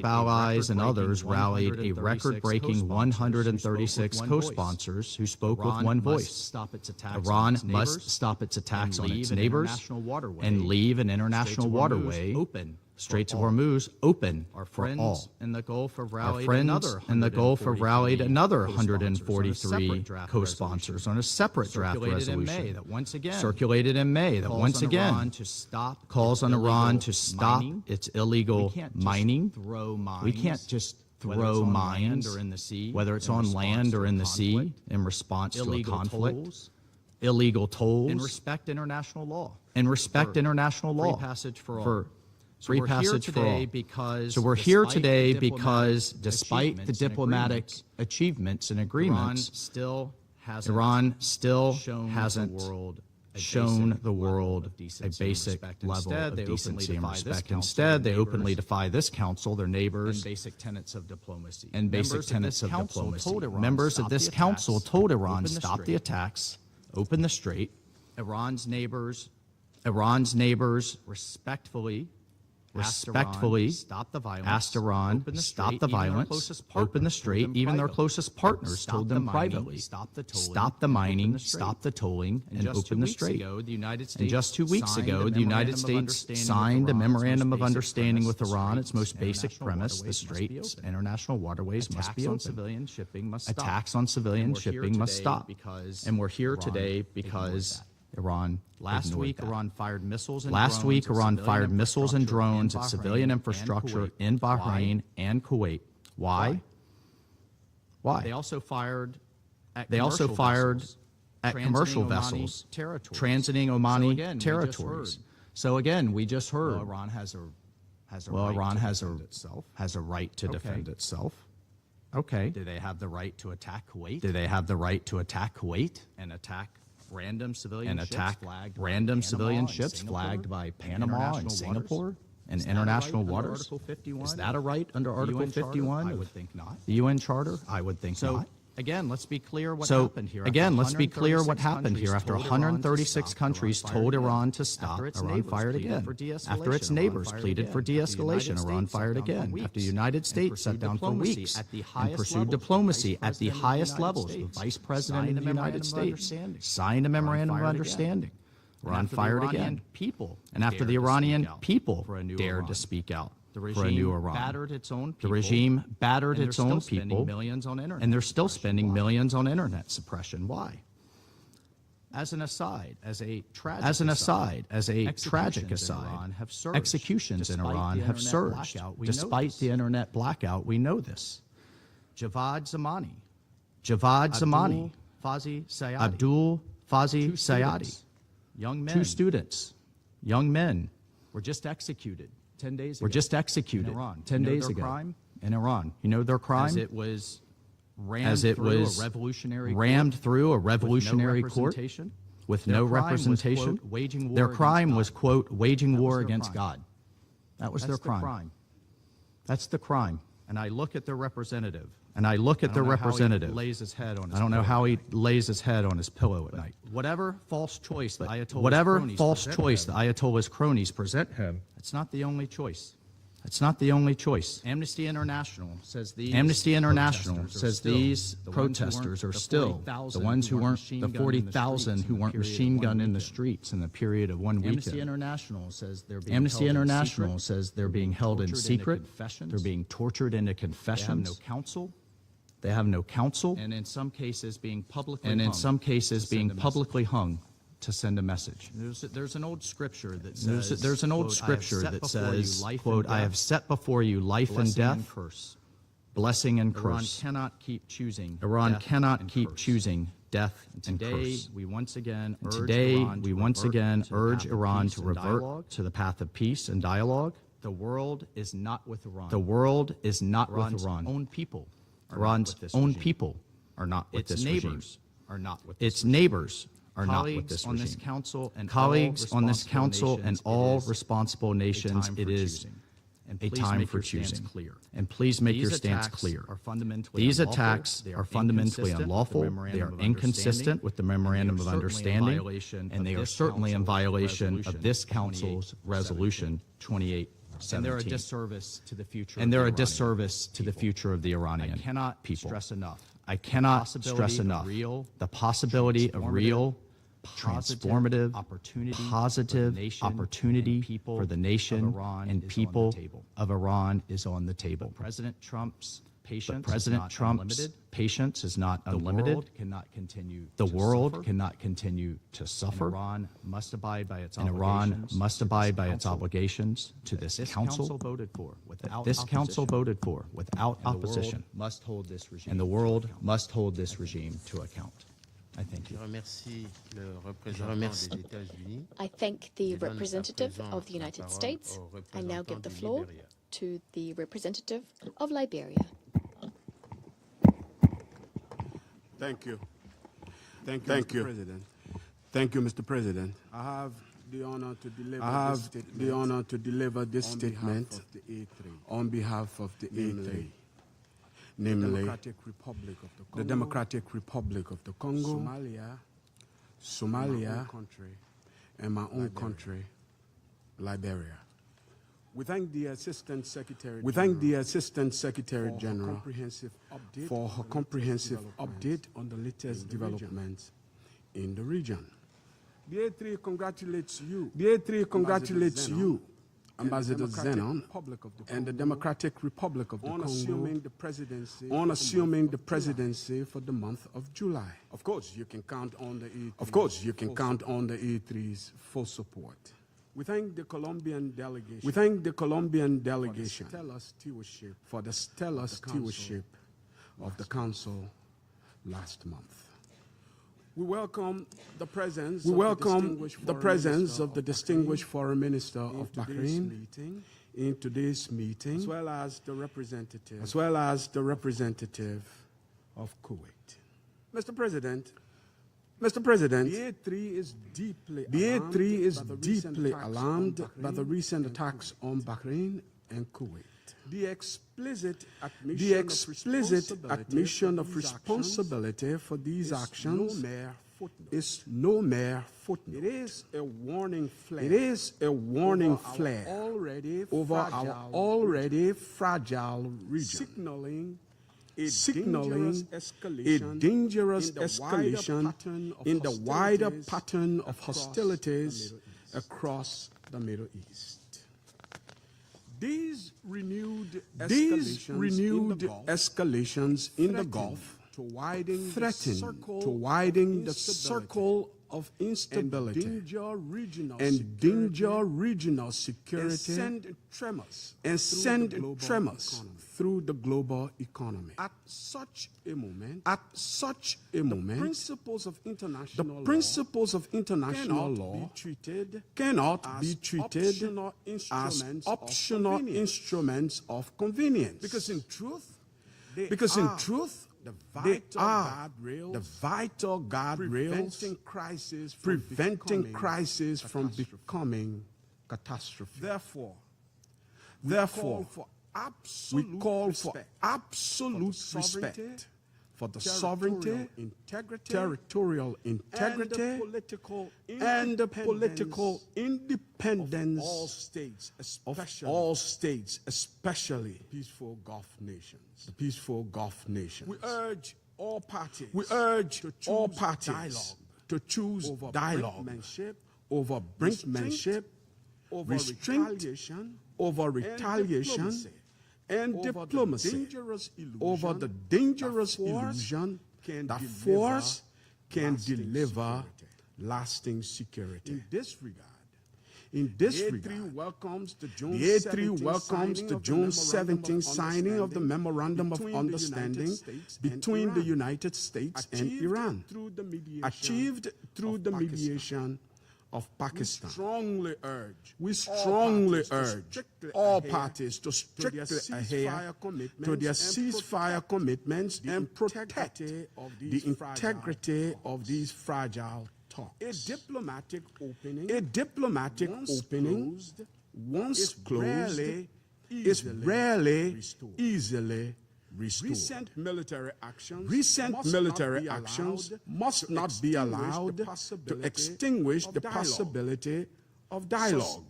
allies, and others rallied a record-breaking 136 co-sponsors who spoke with one voice. Iran must stop its attacks on its neighbors and leave an international waterway, Straits of Hormuz, open for all. Our friends in the Gulf have rallied another 143 co-sponsors on a separate draft resolution circulated in May that once again calls on Iran to stop its illegal mining. We can't just throw mines, whether it's on land or in the sea, in response to a conflict. Illegal tolls. And respect international law. Free passage for all. So we're here today because despite the diplomatic achievements and agreements, Iran still hasn't shown the world a basic level of decency and respect. Instead, they openly defy this council, their neighbors, and basic tenets of diplomacy. Members of this council told Iran, stop the attacks, open the strait. Iran's neighbors respectfully asked Iran, stop the violence, open the strait. Even their closest partners told them privately, stop the mining, stop the tolling, and open the strait. And just 2 weeks ago, the United States signed a memorandum of understanding with Iran. Its most basic premise, the straits, international waterways must be open. Attacks on civilian shipping must stop. And we're here today because Iran Last week, Iran fired missiles and drones at civilian infrastructure in Bahrain and Kuwait. Why? They also fired at commercial vessels transiting Omani territories. So again, we just heard Iran has a right to defend itself. Okay. Do they have the right to attack Kuwait? Do they have the right to attack Kuwait and attack random civilian ships flagged by Panama and Singapore and international waters? Is that a right under Article 51? I would think not. The UN Charter? I would think not. Again, let's be clear what happened here. After 136 countries told Iran to stop, Iran fired again. After its neighbors pleaded for de-escalation, Iran fired again. After the United States sat down for weeks and pursued diplomacy at the highest levels, the Vice President of the United States signed a memorandum of understanding. Iran fired again. And after the Iranian people dared to speak out for a new Iran. The regime battered its own people, and they're still spending millions on internet suppression. Why? As a tragic aside, executions in Iran have surged. Despite the internet blackout, we know this. Javad Zamani, Abdul Fazi Sayadi, two students, young men, were just executed 10 days ago. 10 days ago in Iran. You know their crime? As it was rammed through a revolutionary court with no representation. Their crime was, quote, waging war against God. That was their crime. That's the crime. And I look at their representative. I don't know how he lays his head on his pillow at night. Whatever false choice the Ayatollah's cronies present him, it's not the only choice. Amnesty International says these protesters are still the ones who weren't the 40,000 who weren't machine gunned in the streets in the period of 1 weekend. Amnesty International says they're being held in secret. They're being tortured into confessions. They have no counsel. And in some cases being publicly hung to send a message. There's an old scripture that says, quote, I have set before you life and death, blessing and curse. Iran cannot keep choosing death and curse. Today, we once again urge Iran to revert to the path of peace and dialogue. The world is not with Iran. Iran's own people are not with this regime. Its neighbors are not with this regime. Colleagues on this council and all responsible nations, it is a time for choosing. And please make your stance clear. These attacks are fundamentally unlawful. They are inconsistent with the Memorandum of Understanding, and they are certainly in violation of this council's resolution 2817. And they're a disservice to the future of the Iranian people. I cannot stress enough the possibility of real, transformative, positive opportunity for the nation and people of Iran is on the table. But President Trump's patience is not unlimited. The world cannot continue to suffer. Iran must abide by its obligations to this council voted for without opposition. And the world must hold this regime to account. I thank you. I thank the representative of the United States. I now give the floor to the representative of Liberia. Thank you. Thank you, President. Thank you, Mr. President. I have the honor to deliver this statement on behalf of the A3, namely the Democratic Republic of the Congo, Somalia, and my own country, Liberia. We thank the Assistant Secretary General for her comprehensive update on the latest developments in the region. The A3 congratulates you, Ambassador Zenon, and the Democratic Republic of the Congo on assuming the presidency for the month of July. Of course, you can count on the A3's full support. We thank the Colombian delegation for the stellar stewardship of the Council last month. We welcome the presence of the distinguished Foreign Minister of Bahrain in today's meeting, as well as the representative of Kuwait. Mr. President, the A3 is deeply alarmed by the recent attacks on Bahrain and Kuwait. The explicit admission of responsibility for these actions is no mere footnote. It is a warning flare over our already fragile region, signaling a dangerous escalation in the wider pattern of hostilities across the Middle East. These renewed escalations in the Gulf threaten to widen the circle of instability and danger regional security and send tremors through the global economy. At such a moment, the principles of international law cannot be treated as optional instruments of convenience. Because in truth, they are the vital guardrails preventing crisis from becoming catastrophe. Therefore, we call for absolute respect for the sovereignty, territorial integrity, and the political independence of all states, especially the peaceful Gulf nations. We urge all parties to choose dialogue over brinkmanship, restraint, over retaliation, and diplomacy over the dangerous illusion that force can deliver lasting security. In this regard, the A3 welcomes the June 17 signing of the Memorandum of Understanding between the United States and Iran, achieved through the mediation of Pakistan. We strongly urge all parties to strictly adhere to their ceasefire commitments and protect the integrity of these fragile talks. A diplomatic opening, once closed, is rarely easily restored. Recent military actions must not be allowed to extinguish the possibility of dialogue.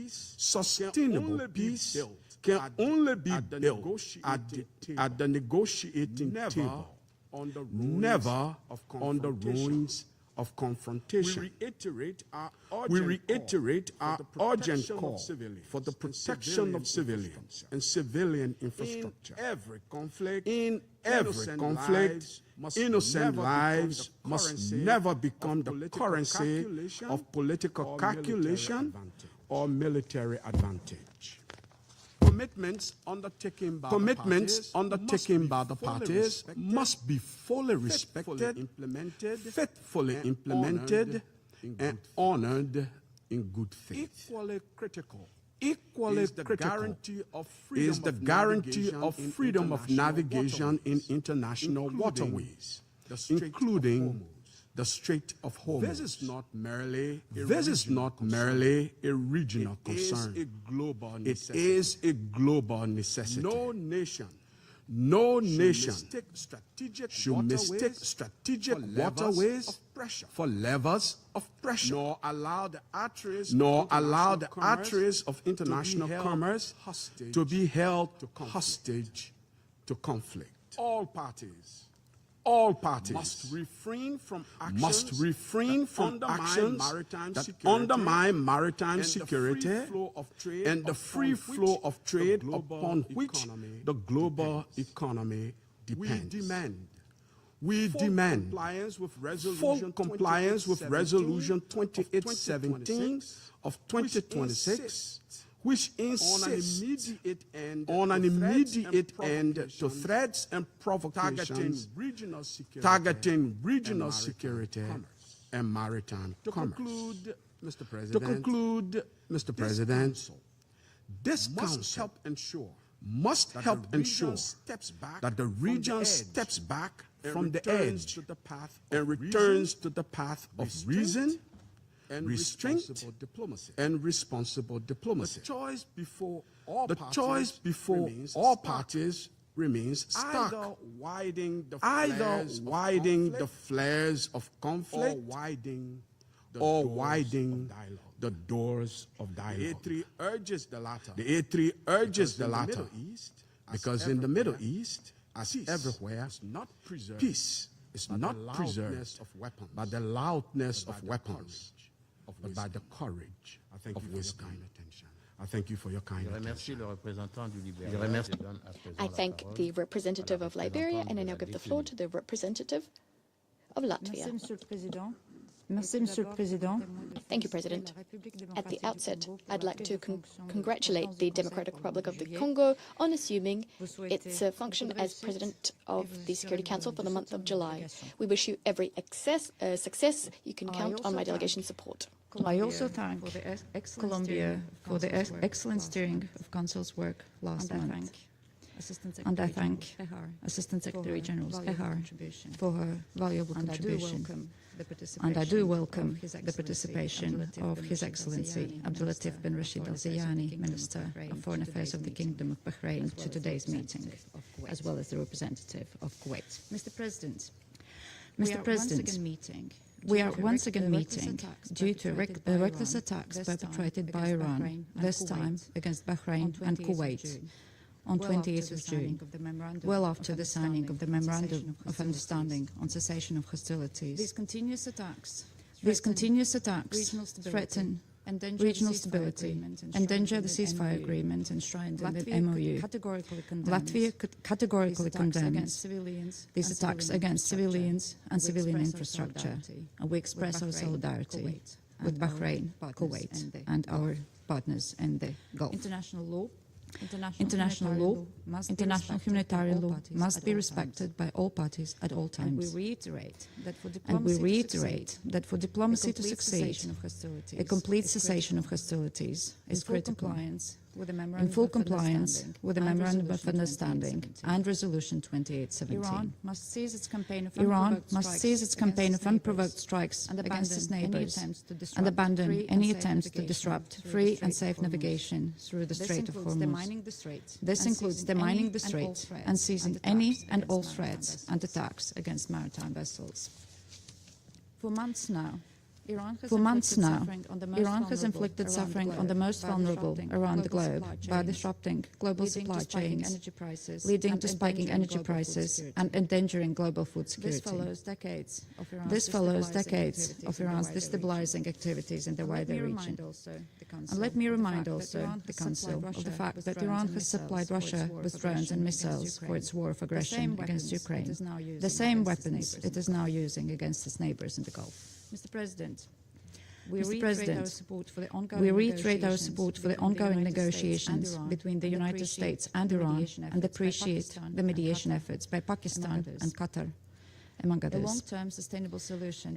Sustainable peace can only be built at the negotiating table, never on the ruins of confrontation. We reiterate our urgent call for the protection of civilians and civilian infrastructure. In every conflict, innocent lives must never become the currency of political calculation or military advantage. Commitments undertaken by the parties must be fully respected, faithfully implemented, and honored in good faith. Equally critical is the guarantee of freedom of navigation in international waterways, including the Strait of Hormuz. This is not merely a regional concern. It is a global necessity. No nation should mistake strategic waterways for levers of pressure, nor allow the arteries of international commerce to be held hostage to conflict. All parties must refrain from actions that undermine maritime security and the free flow of trade upon which the global economy depends. We demand full compliance with Resolution 2817 of 2026, which insists on an immediate end to threats and provocations targeting regional security and maritime commerce. To conclude, Mr. President, this Council must help ensure that the region steps back from the edge and returns to the path of reason, restraint, and responsible diplomacy. The choice before all parties remains stark. Either widening the flares of conflict or widening the doors of dialogue. The A3 urges the latter because in the Middle East, as everywhere, peace is not preserved by the loudness of weapons, but by the courage of wisdom. I thank you for your kind attention. I thank the representative of Liberia, and I now give the floor to the representative of Latvia. Merci, Monsieur le Président. Thank you, President. At the outset, I'd like to congratulate the Democratic Republic of the Congo on assuming its function as President of the Security Council for the month of July. We wish you every success. You can count on my delegation's support. I also thank Colombia for the excellent steering of Council's work last month. And I thank Assistant Secretary General Spehar for her valuable contribution. And I do welcome the participation of His Excellency Abdulatif bin Rashid Al Zayani, Minister of Foreign Affairs of the Kingdom of Bahrain, to today's meeting, as well as the representative of Kuwait. Mr. President, we are once again meeting due to reckless attacks perpetrated by Iran, this time against Bahrain and Kuwait, on 28th of June, well after the signing of the Memorandum of Understanding on Cessation of Hostilities. These continuous attacks threaten regional stability, endanger the ceasefire agreement enshrined in the MOU. Latvia categorically condemns these attacks against civilians and civilian infrastructure, and we express our solidarity with Bahrain, Kuwait, and our partners in the Gulf. International law, international humanitarian law must be respected by all parties at all times. And we reiterate that for diplomacy to succeed, a complete cessation of hostilities is critical. In full compliance with the Memorandum of Understanding and Resolution 2817. Iran must cease its campaign of unprovoked strikes against its neighbors and abandon any attempts to disrupt free and safe navigation through the Strait of Hormuz. This includes demining the strait and seizing any and all threats and attacks against maritime vessels. For months now, Iran has inflicted suffering on the most vulnerable around the globe by disrupting global supply chains, leading to spiking energy prices and endangering global food security. This follows decades of Iran's destabilizing activities in the wider region. And let me remind also the Council of the fact that Iran has supplied Russia with drones and missiles for its war of aggression against Ukraine, the same weapons it is now using against its neighbors in the Gulf. Mr. President, we reiterate our support for the ongoing negotiations between the United States and Iran and appreciate the mediation efforts by Pakistan and Qatar, among others. A long-term sustainable solution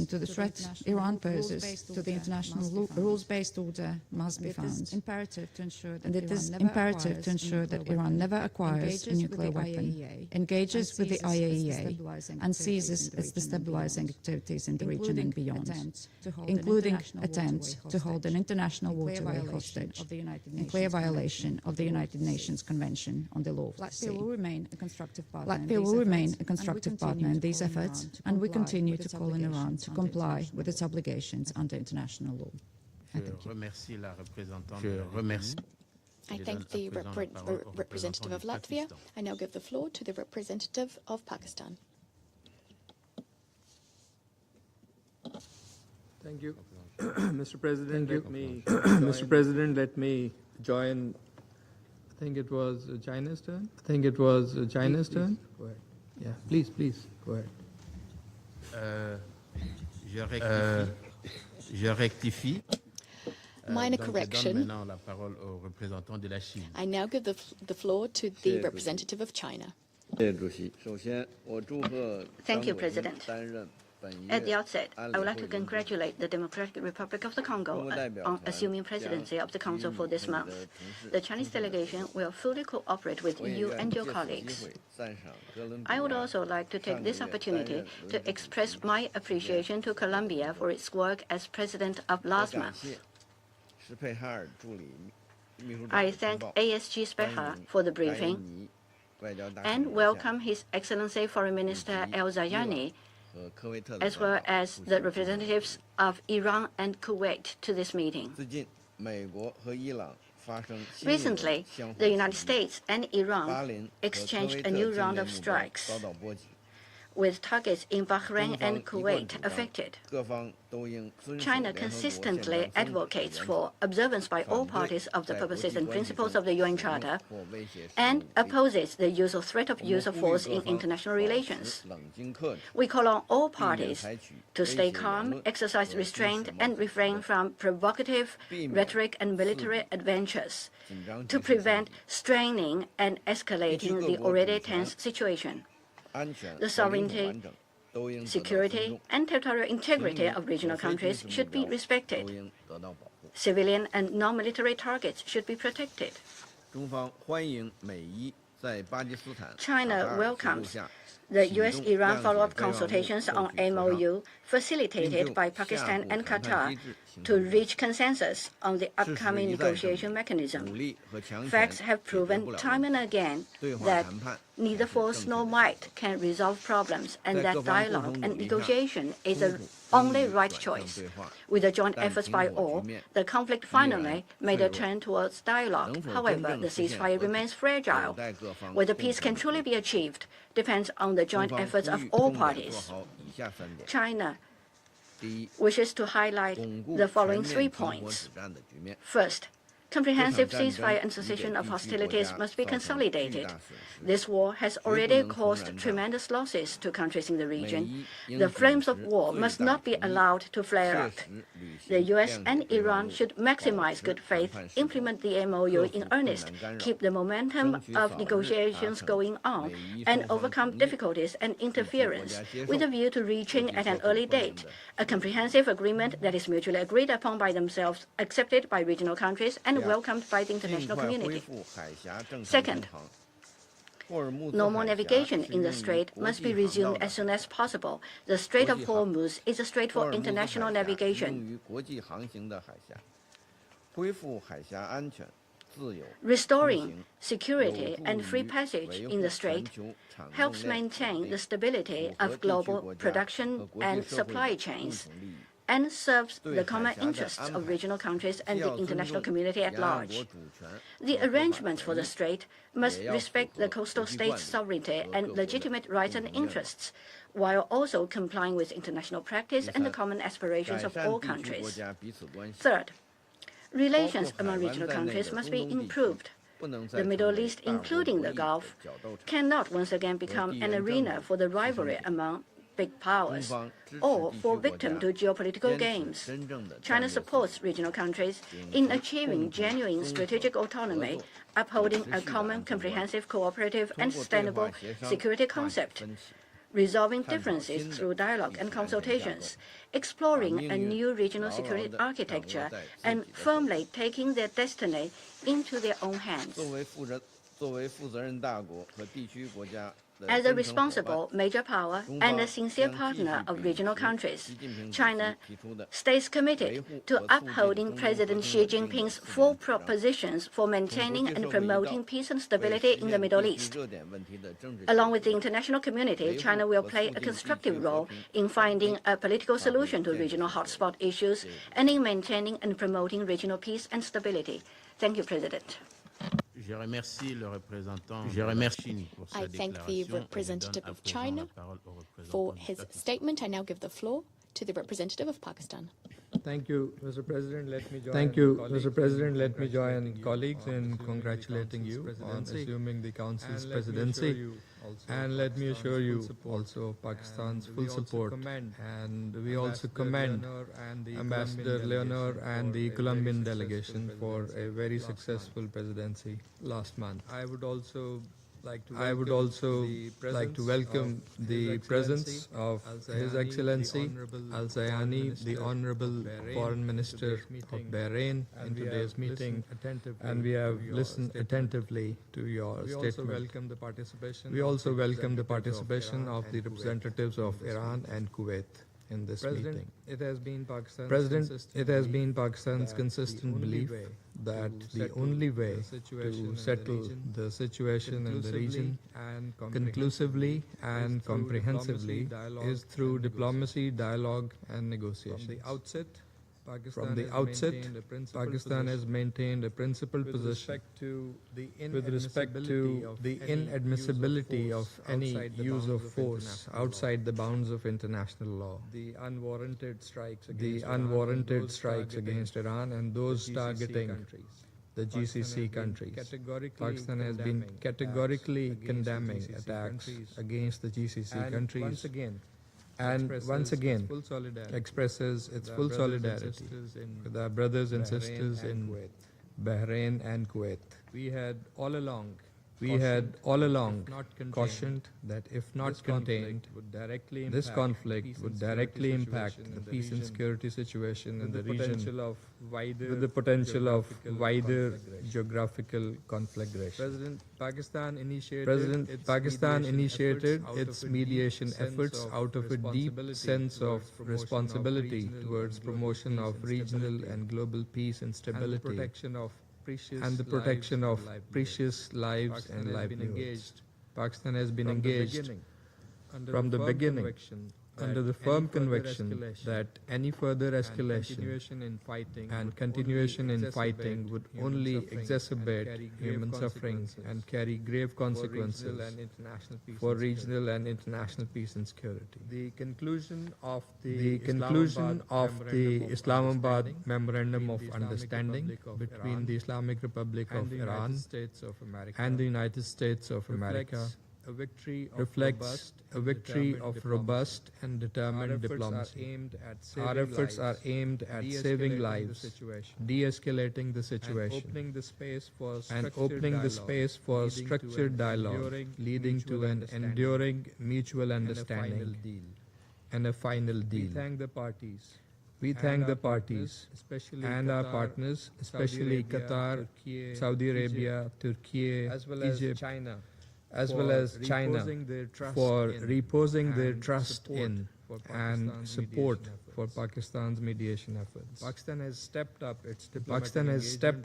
to the threat Iran poses to the international rules-based order must be found. And it is imperative to ensure that Iran never acquires a nuclear weapon, engages with the IAEA, and ceases its destabilizing activities in the region and beyond, including attempts to hold an international waterway hostage in clear violation of the United Nations Convention on the Law of the Sea. Latvia will remain a constructive partner in these efforts, and we continue to call on Iran to comply with its obligations under international law. I thank the representative of Latvia. I now give the floor to the representative of Pakistan. Thank you. Mr. President, let me join. I think it was China's turn. Please, go ahead. Yeah, please, go ahead. Je rectifie. Minor correction. I now give the floor to the representative of China. Thank you, President. At the outset, I would like to congratulate the Democratic Republic of the Congo on assuming presidency of the Council for this month. The Chinese delegation will fully cooperate with you and your colleagues. I would also like to take this opportunity to express my appreciation to Colombia for its work as president of last month. I thank ASG Speha for the briefing and welcome His Excellency Foreign Minister El-Zayani, as well as the representatives of Iran and Kuwait to this meeting. Recently, the United States and Iran exchanged a new round of strikes, with targets in Bahrain and Kuwait affected. China consistently advocates for observance by all parties of the purposes and principles of the UN Charter and opposes the use of threat of use of force in international relations. We call on all parties to stay calm, exercise restraint, and refrain from provocative rhetoric and military adventures to prevent straining and escalating the already tense situation. The sovereignty, security, and territorial integrity of regional countries should be respected. Civilian and non-military targets should be protected. China welcomes the U.S.-Iran follow-up consultations on MOU facilitated by Pakistan and Qatar to reach consensus on the upcoming negotiation mechanism. Facts have proven time and again that neither force nor might can resolve problems, and that dialogue and negotiation is the only right choice. With the joint efforts by all, the conflict finally made a turn towards dialogue. However, the ceasefire remains fragile. Whether peace can truly be achieved depends on the joint efforts of all parties. China wishes to highlight the following 3 points. First, comprehensive ceasefire and cessation of hostilities must be consolidated. This war has already caused tremendous losses to countries in the region. The flames of war must not be allowed to flare up. The U.S. and Iran should maximize good faith, implement the MOU in earnest, keep the momentum of negotiations going on, and overcome difficulties and interference with a view to reaching at an early date a comprehensive agreement that is mutually agreed upon by themselves, accepted by regional countries, and welcomed by the international community. Second, normal navigation in the strait must be resumed as soon as possible. The Strait of Hormuz is a strait for international navigation. Restoring security and free passage in the strait helps maintain the stability of global production and supply chains, and serves the common interests of regional countries and the international community at large. The arrangements for the strait must respect the coastal states' sovereignty and legitimate rights and interests, while also complying with international practice and the common aspirations of all countries. Third, relations among regional countries must be improved. The Middle East, including the Gulf, cannot once again become an arena for the rivalry among big powers, or fall victim to geopolitical games. China supports regional countries in achieving genuine strategic autonomy, upholding a common, comprehensive, cooperative, and sustainable security concept, resolving differences through dialogue and consultations, exploring a new regional security architecture, and firmly taking their destiny into their own hands. As a responsible major power and a sincere partner of regional countries, China stays committed to upholding President Xi Jinping's 4 propositions for maintaining and promoting peace and stability in the Middle East. Along with the international community, China will play a constructive role in finding a political solution to regional hotspot issues and in maintaining and promoting regional peace and stability. Thank you, President. I thank the representative of China for his statement. I now give the floor to the representative of Pakistan. Thank you, Mr. President. Let me join colleagues in congratulating you on assuming the Council's presidency And let me assure you also of Pakistan's full support. And we also commend Ambassador Leonor and the Colombian delegation for a very successful presidency last month. I would also like to welcome the presence of His Excellency Al-Zayani, the Honorable Foreign Minister of Bahrain, in today's meeting, and we have listened attentively to your statement. We also welcome the participation of the representatives of Iran and Kuwait in this meeting. President, it has been Pakistan's consistent belief that the only way to settle the situation in the region conclusively and comprehensively is through diplomacy, dialogue, and negotiation. From the outset, Pakistan has maintained a principled position with respect to the inadmissibility of any use of force outside the bounds of international law, the unwarranted strikes against Iran and those targeting the GCC countries. Pakistan has been categorically condemning attacks against the GCC countries and once again expresses its full solidarity with our brothers and sisters in Bahrain and Kuwait. We had all along cautioned that if not contained, this conflict would directly impact the peace and security situation in the region with the potential of wider geographical conflagration. Pakistan initiated its mediation efforts out of a deep sense of responsibility towards promotion of regional and global peace and stability and the protection of precious lives and livelihoods. Pakistan has been engaged from the beginning under the firm conviction that any further escalation and continuation in fighting would only exacerbate human suffering and carry grave consequences for regional and international peace and security. The conclusion of the Islamabad Memorandum of Understanding between the Islamic Republic of Iran and the United States of America reflects a victory of robust and determined diplomacy. Our efforts are aimed at saving lives, de-escalating the situation, and opening the space for structured dialogue leading to an enduring mutual understanding and a final deal. We thank the parties and our partners, especially Qatar, Saudi Arabia, Turkey, Egypt, as well as China, for reposing their trust in and support for Pakistan's mediation efforts. Pakistan has stepped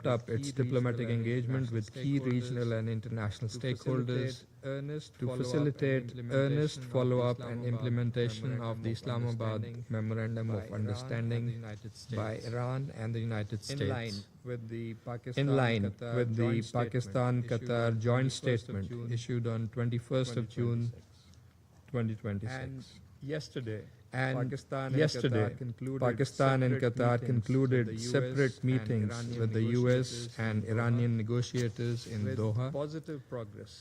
up its diplomatic engagement with key regional and international stakeholders to facilitate earnest follow-up and implementation of the Islamabad Memorandum of Understanding by Iran and the United States, in line with the Pakistan-Qatar joint statement issued on 21st of June 2026. Yesterday, Pakistan and Qatar concluded separate meetings with the US and Iranian negotiators in Doha,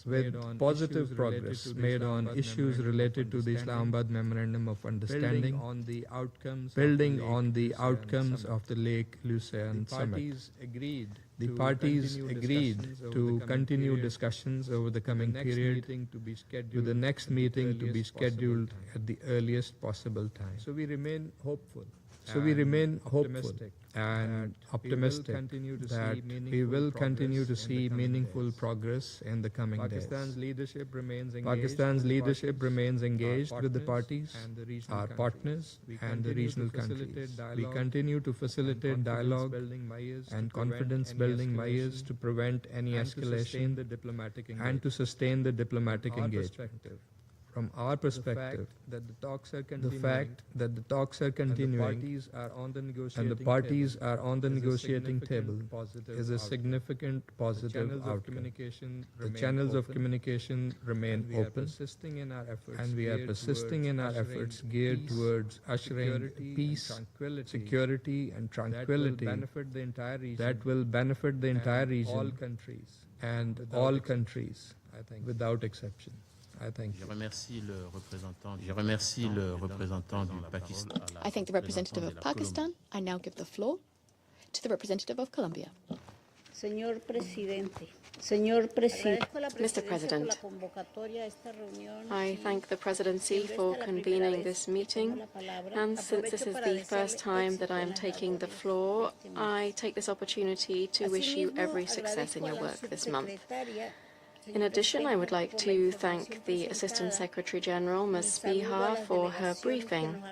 with positive progress made on issues related to the Islamabad Memorandum of Understanding, building on the outcomes of the Lake Lucerne Summit. The parties agreed to continue discussions over the coming period, with the next meeting to be scheduled at the earliest possible time. So we remain hopeful and optimistic that we will continue to see meaningful progress in the coming days. Pakistan's leadership remains engaged with the parties, our partners, and the regional countries. We continue to facilitate dialogue and confidence-building measures to prevent any escalation and to sustain the diplomatic engagement. From our perspective, the fact that the talks are continuing and the parties are on the negotiating table is a significant positive outcome. The channels of communication remain open, and we are persisting in our efforts geared towards ushering peace, security, and tranquility that will benefit the entire region and all countries without exception. I thank you. I thank the representative of Pakistan. I now give the floor to the representative of Colombia. Mr. President, I thank the Presidency for convening this meeting, and since this is the first time that I am taking the floor, I take this opportunity to wish you every success in your work this month. In addition, I would like to thank the Assistant Secretary General, Ms. Speha, for her briefing.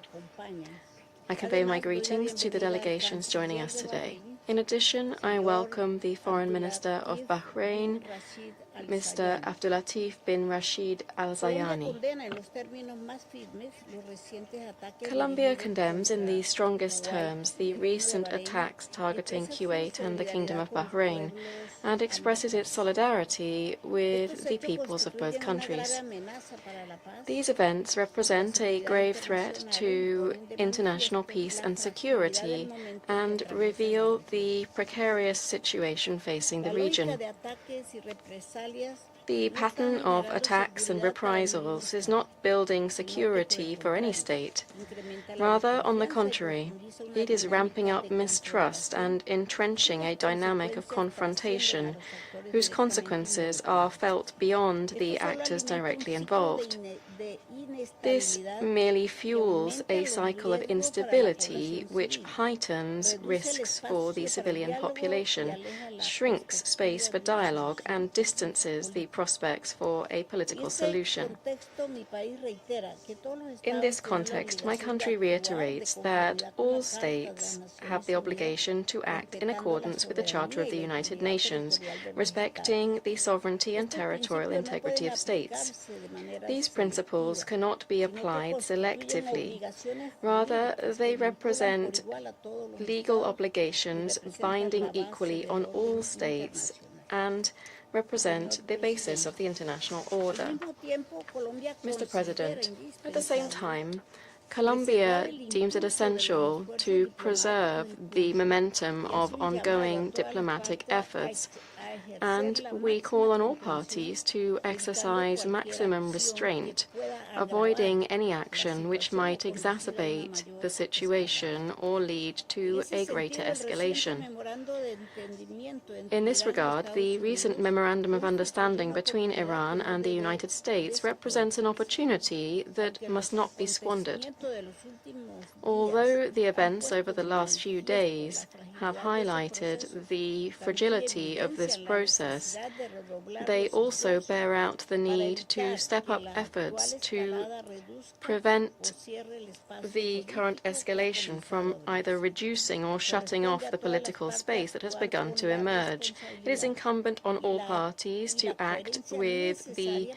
I convey my greetings to the delegations joining us today. In addition, I welcome the Foreign Minister of Bahrain, Mr. Abdulatif bin Rashid Al Zayani. Colombia condemns in the strongest terms the recent attacks targeting Kuwait and the Kingdom of Bahrain and expresses its solidarity with the peoples of both countries. These events represent a grave threat to international peace and security and reveal the precarious situation facing the region. The pattern of attacks and reprisals is not building security for any state. Rather, on the contrary, it is ramping up mistrust and entrenching a dynamic of confrontation whose consequences are felt beyond the actors directly involved. This merely fuels a cycle of instability which heightens risks for the civilian population, shrinks space for dialogue, and distances the prospects for a political solution. In this context, my country reiterates that all states have the obligation to act in accordance with the Charter of the United Nations, respecting the sovereignty and territorial integrity of states. These principles cannot be applied selectively. Rather, they represent legal obligations binding equally on all states and represent the basis of the international order. Mr. President, at the same time, Colombia deems it essential to preserve the momentum of ongoing diplomatic efforts, and we call on all parties to exercise maximum restraint, avoiding any action which might exacerbate the situation or lead to a greater escalation. In this regard, the recent Memorandum of Understanding between Iran and the United States represents an opportunity that must not be squandered. Although the events over the last few days have highlighted the fragility of this process, they also bear out the need to step up efforts to prevent the current escalation from either reducing or shutting off the political space that has begun to emerge. It is incumbent on all parties to act with the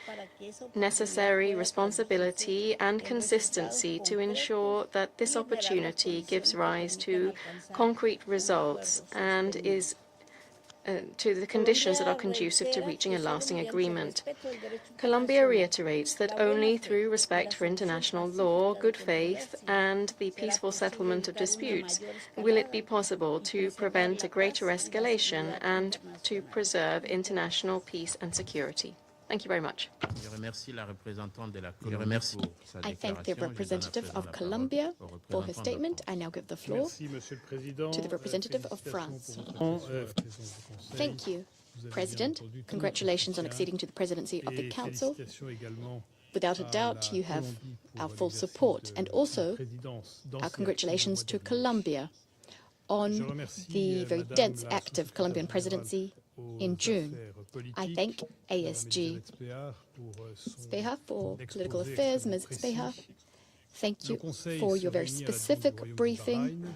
necessary responsibility and consistency to ensure that this opportunity gives rise to concrete results and is to the conditions that are conducive to reaching a lasting agreement. Colombia reiterates that only through respect for international law, good faith, and the peaceful settlement of disputes will it be possible to prevent a greater escalation and to preserve international peace and security. Thank you very much. I thank the representative of Colombia for her statement. I now give the floor to the representative of France. Thank you, President. Congratulations on acceding to the presidency of the Council. Without a doubt, you have our full support, and also our congratulations to Colombia on the very dense, active Colombian presidency in June. I thank ASG Speha for political affairs. Ms. Speha, thank you for your very specific briefing.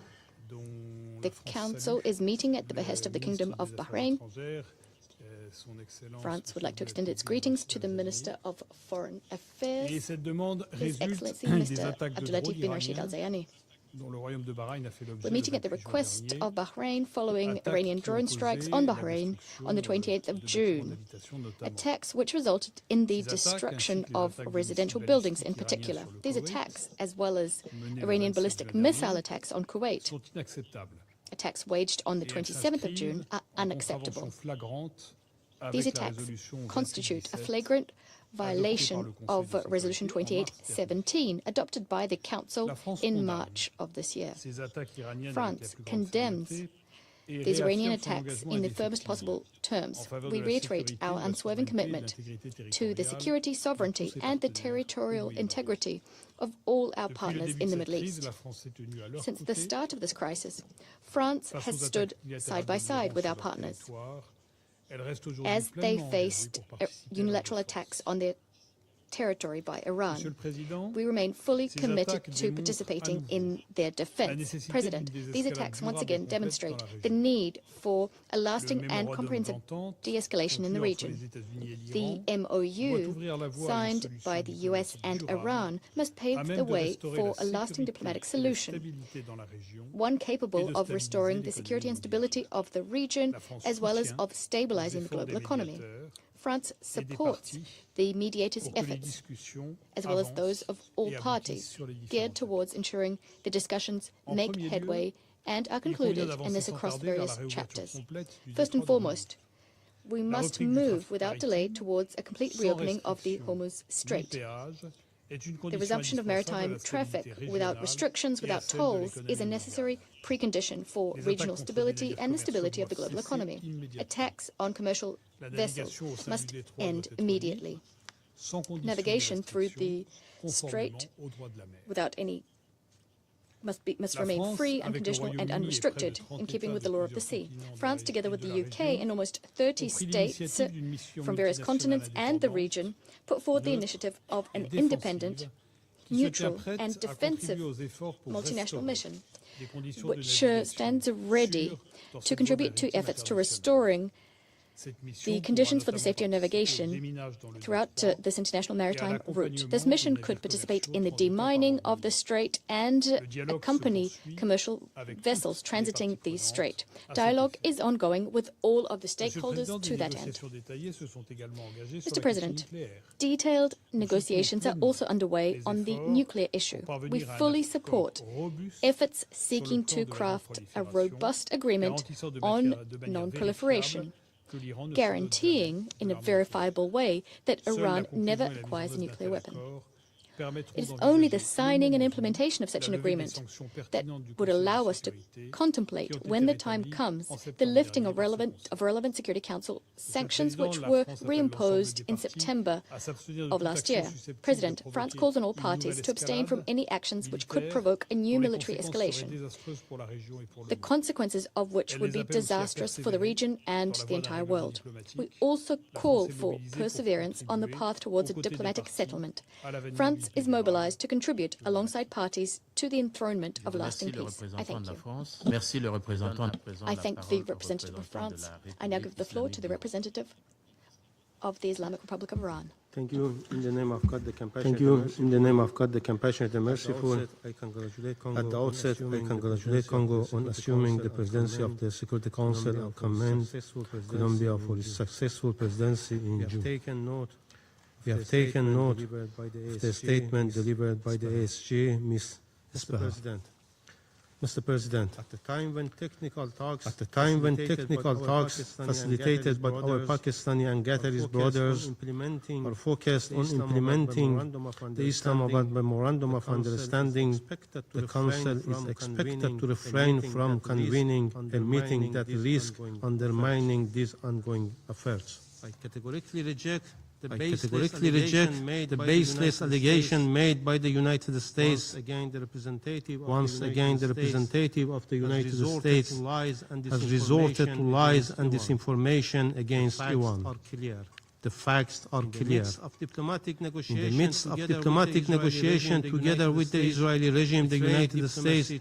The Council is meeting at the behest of the Kingdom of Bahrain. France would like to extend its greetings to the Minister of Foreign Affairs, His Excellency Mr. Abdulatif bin Rashid Al Zayani. We're meeting at the request of Bahrain following Iranian drone strikes on Bahrain on the 28th of June, attacks which resulted in the destruction of residential buildings in particular. These attacks, as well as Iranian ballistic missile attacks on Kuwait, attacks waged on the 27th of June, are unacceptable. These attacks constitute a flagrant violation of Resolution 2817, adopted by the Council in March of this year. France condemns these Iranian attacks in the firmest possible terms. We reiterate our unswerving commitment to the security, sovereignty, and the territorial integrity of all our partners in the Middle East. Since the start of this crisis, France has stood side by side with our partners as they faced unilateral attacks on their territory by Iran. We remain fully committed to participating in their defense. President, these attacks once again demonstrate the need for a lasting and comprehensive de-escalation in the region. The MOU, signed by the US and Iran, must pave the way for a lasting diplomatic solution, one capable of restoring the security and stability of the region, as well as of stabilizing the global economy. France supports the mediators' efforts, as well as those of all parties, geared towards ensuring the discussions make headway and are concluded in this across various chapters. First and foremost, we must move without delay towards a complete reopening of the Hormuz Strait. The resumption of maritime traffic without restrictions, without tolls, is a necessary precondition for regional stability and the stability of the global economy. Attacks on commercial vessels must end immediately. Navigation through the strait without any must remain free, unconditional, and unrestricted, in keeping with the law of the sea. France, together with the UK and almost 30 states from various continents and the region, put forward the initiative of an independent, neutral, and defensive multinational mission, which stands ready to contribute to efforts to restoring the conditions for the safety of navigation throughout this international maritime route. This mission could participate in the demining of the strait and accompany commercial vessels transiting the strait. Dialogue is ongoing with all of the stakeholders to that end. Mr. President, detailed negotiations are also underway on the nuclear issue. We fully support efforts seeking to craft a robust agreement on non-proliferation, guaranteeing in a verifiable way that Iran never acquires a nuclear weapon. It is only the signing and implementation of such an agreement that would allow us to contemplate, when the time comes, the lifting of relevant Security Council sanctions which were reimposed in September of last year. President, France calls on all parties to abstain from any actions which could provoke a new military escalation, the consequences of which would be disastrous for the region and the entire world. We also call for perseverance on the path towards a diplomatic settlement. France is mobilized to contribute alongside parties to the enthronement of lasting peace. I thank you. I thank the representative of France. I now give the floor to the representative of the Islamic Republic of Iran. Thank you. In the name of God, the compassionate, in the name of God, the compassionate and merciful. At the outset, I congratulate Congo on assuming the presidency of the Security Council and commend Colombia for its successful presidency in June. We have taken note of the statement delivered by the ASG, Ms. Mr. President, at the time when technical talks facilitated by our Pakistani and Qatari brothers are focused on implementing the Islamabad Memorandum of Understanding, the Council is expected to refrain from convening a meeting that risks undermining these ongoing efforts. I categorically reject the baseless allegation made by the United States. Once again, the representative of the United States has resorted to lies and disinformation against Iran. The facts are clear. In the midst of diplomatic negotiation together with the Israeli regime, the United States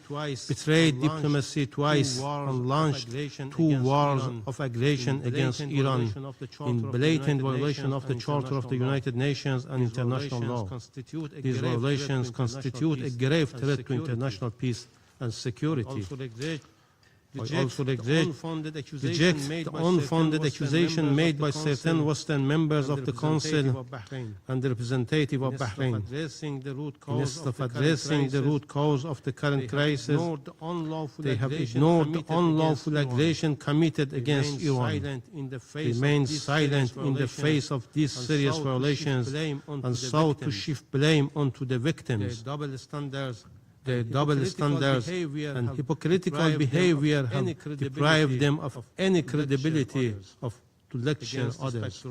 betrayed diplomacy twice and launched two wars of aggression against Iran in blatant violation of the Charter of the United Nations and international law. These violations constitute a grave threat to international peace and security. I also reject the unfounded accusation made by certain Western members of the Council and the representative of Bahrain. Instead of addressing the root cause of the current crisis, they have ignored the unlawful aggression committed against Iran, remained silent in the face of these serious violations, and sought to shift blame onto the victims. Their double standards and hypocritical behavior have deprived them of any credibility to lecture others.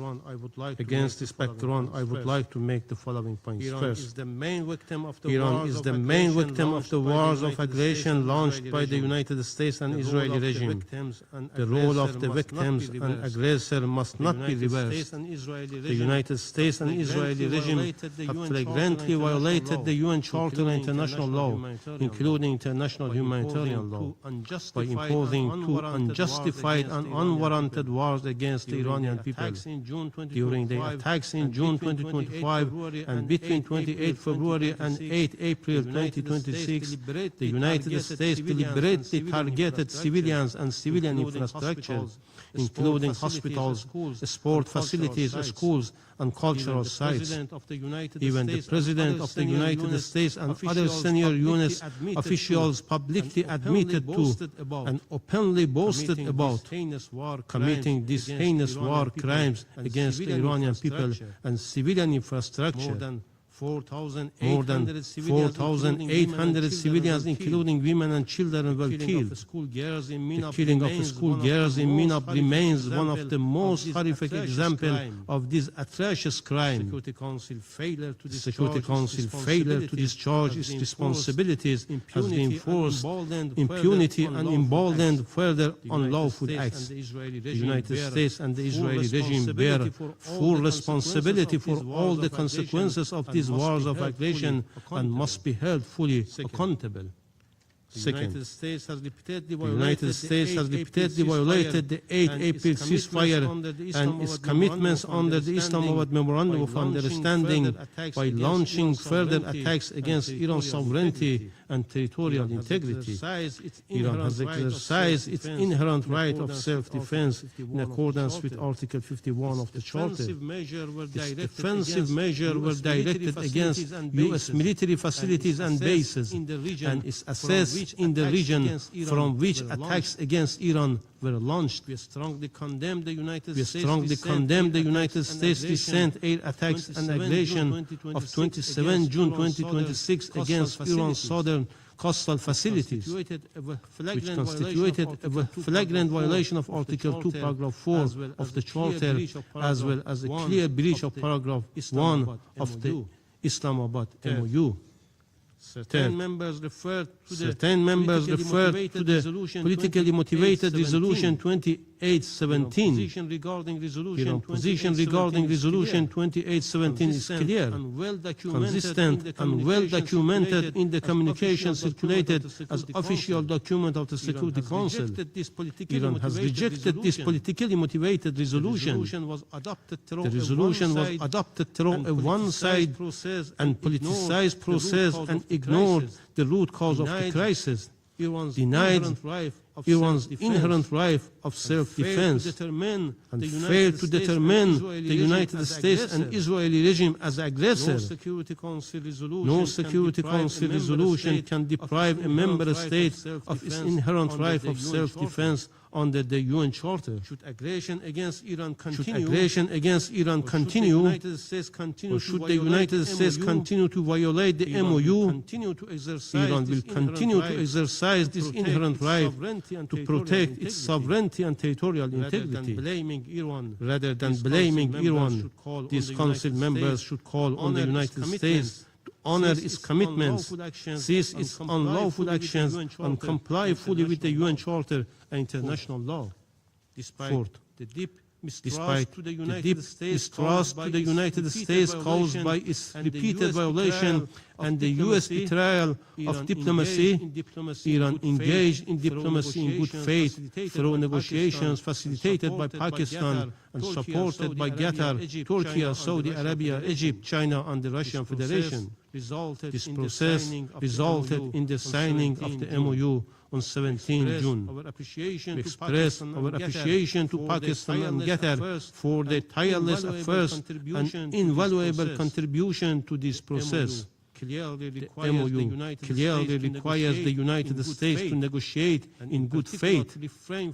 Against this background, I would like to make the following points. First, Iran is the main victim of the wars of aggression launched by the United States and Israeli regime. The role of the victims and aggressor must not be reversed. The United States and Israeli regime have flagrantly violated the UN Charter and international law, including international humanitarian law, by imposing two unjustified and unwarranted wars against the Iranian people. During the attacks in June 2025 and between 28 February and 8 April 2026, the United States deliberately targeted civilians and civilian infrastructures, including hospitals, sport facilities, schools, and cultural sites. Even the President of the United States and other senior U.S. officials publicly admitted to and openly boasted about committing these heinous war crimes against the Iranian people and civilian infrastructure. More than 4,800 civilians, including women and children, were killed. The killing of schoolgirls in Minab remains one of the most horrific examples of this atrocious crime. The Security Council failure to discharge its responsibilities has reinforced impunity and emboldened further unlawful acts. The United States and the Israeli regime bear full responsibility for all the consequences of these wars of aggression and must be held fully accountable. Second, the United States has repeatedly violated the 8 April ceasefire and its commitments under the Islamabad Memorandum of Understanding by launching further attacks against Iran's sovereignty and territorial integrity. Iran has exercised its inherent right of self-defense in accordance with Article 51 of the Charter. Its defensive measures were directed against U.S. military facilities and bases, and its assets in the region from which attacks against Iran were launched. We strongly condemn the United States' recent air attacks and aggression of 27 June 2026 against Iran's southern coastal facilities, which constituted a flagrant violation of Article 2, Paragraph 4 of the Charter, as well as a clear breach of Paragraph 1 of the Islamabad MOU. Certain members referred to the politically motivated Resolution 2817. Iran's position regarding Resolution 2817 is clear, consistent, and well documented in the communication circulated as official document of the Security Council. Iran has rejected this politically motivated resolution. The resolution was adopted through a one-sided and politicized process and ignored the root cause of the crisis, denied Iran's inherent right of self-defense, and failed to determine the United States and Israeli regime as aggressor. No Security Council resolution can deprive a member state of its inherent right of self-defense under the UN Charter. Should aggression against Iran continue, or should the United States continue to violate the MOU, Iran will continue to exercise this inherent right to protect its sovereignty and territorial integrity. Rather than blaming Iran, these Council members should call on the United States to honor its commitments, cease its unlawful actions, and comply fully with the UN Charter and international law. Fourth, despite the deep mistrust to the United States caused by its repeated violation and the U.S. betrayal of diplomacy, Iran engaged in diplomacy in good faith through negotiations facilitated by Pakistan and supported by Qatar, Turkey, Saudi Arabia, Egypt, China, and the Russian Federation. This process resulted in the signing of the MOU on 17 June. We express our appreciation to Pakistan and Qatar for their tireless efforts and invaluable contribution to this process. The MOU clearly requires the United States to negotiate in good faith,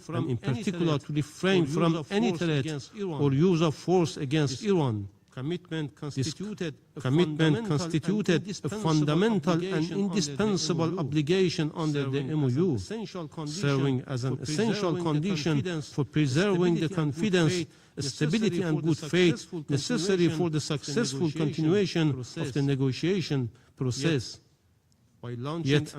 and in particular to refrain from any threat or use of force against Iran. This commitment constituted a fundamental and indispensable obligation under the MOU, serving as an essential condition for preserving the confidence, stability and good faith necessary for the successful continuation of the negotiation process. Yet,